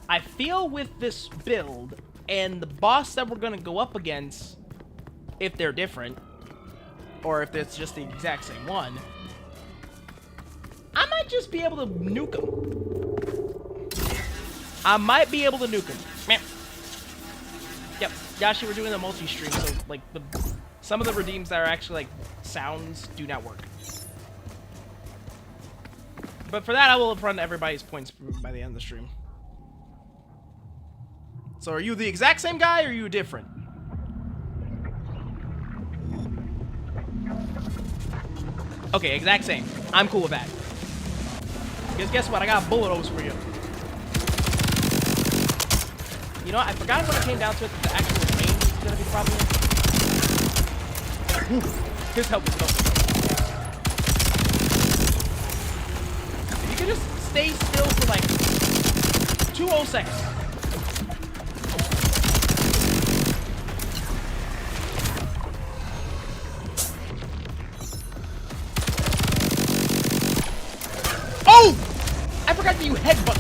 I feel with this build and the boss that we're gonna go up against, if they're different, or if it's just the exact same one, I might just be able to nuke them. I might be able to nuke them. Man. Yep, Yashi, we're doing a multi-stream, so, like, some of the redeems that are actually, like, sounds do not work. But for that, I will run everybody's points by the end of the stream. So are you the exact same guy, or are you different? Okay, exact same. I'm cool with that. Because guess what? I got bullet holes for you. You know what? I forgot when it came down to it that the actual range is going to be the problem. His help is helpful. If you could just stay still for like 2 whole seconds. Oh! I forgot that you headbutt.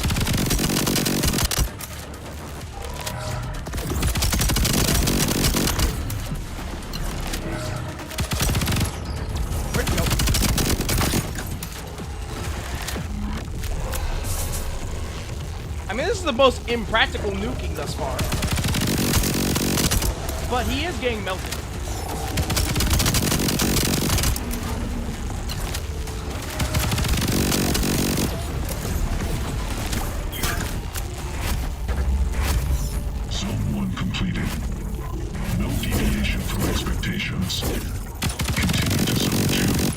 I mean, this is the most impractical nuking thus far. But he is getting melted. Zone 1 completed. No deviation from expectations. Continue to Zone 2.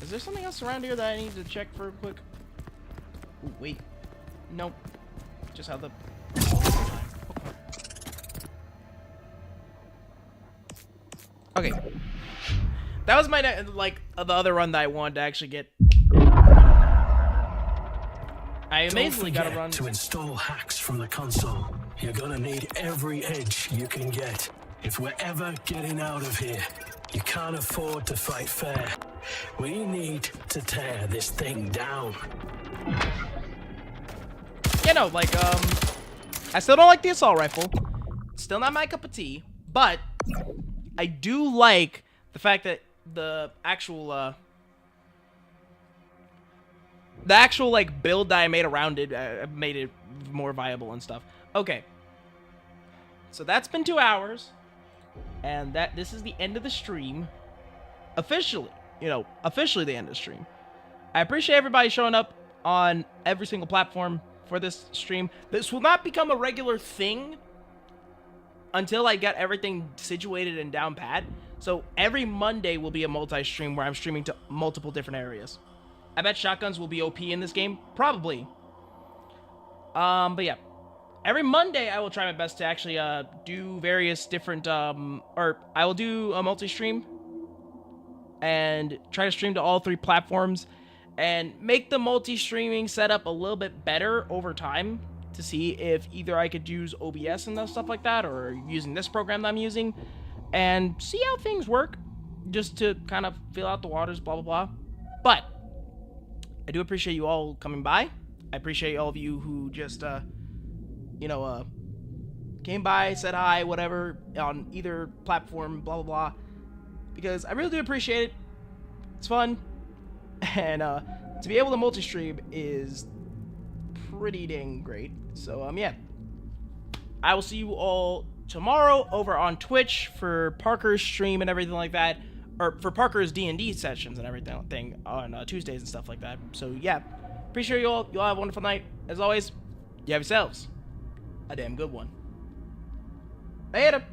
Is there something else around here that I need to check for quick? Ooh, wait. Nope. Just how the... Okay. That was my, like, the other run that I wanted to actually get. I amazingly got to run... to install hacks from the console. You're gonna need every edge you can get. If we're ever getting out of here, you can't afford to fight fair. We need to tear this thing down. You know, like, I still don't like the assault rifle. Still not my cup of tea. But I do like the fact that the actual, like, build that I made around it made it more viable and stuff. Okay. So that's been 2 hours. And this is the end of the stream. Officially. You know, officially the end of the stream. I appreciate everybody showing up on every single platform for this stream. This will not become a regular thing until I get everything situated and down pat. So every Monday will be a multi-stream where I'm streaming to multiple different areas. I bet shotguns will be OP in this game, probably. But yeah, every Monday I will try my best to actually do various different or I will do a multi-stream and try to stream to all 3 platforms and make the multi-streaming setup a little bit better over time to see if either I could use OBS and stuff like that or using this program that I'm using and see how things work just to kind of feel out the waters, blah, blah, blah. But I do appreciate you all coming by. I appreciate all of you who just, came by, said hi, whatever, on either platform, blah, blah, blah. Because I really do appreciate it. It's fun. And to be able to multi-stream is pretty dang great. So, yeah. I will see you all tomorrow over on Twitch for Parker's stream and everything like that. Or for Parker's D&D sessions and everything on Tuesdays and stuff like that. So, yeah. Appreciate you all. You all have a wonderful night. As always, you have yourselves a damn good one. Later.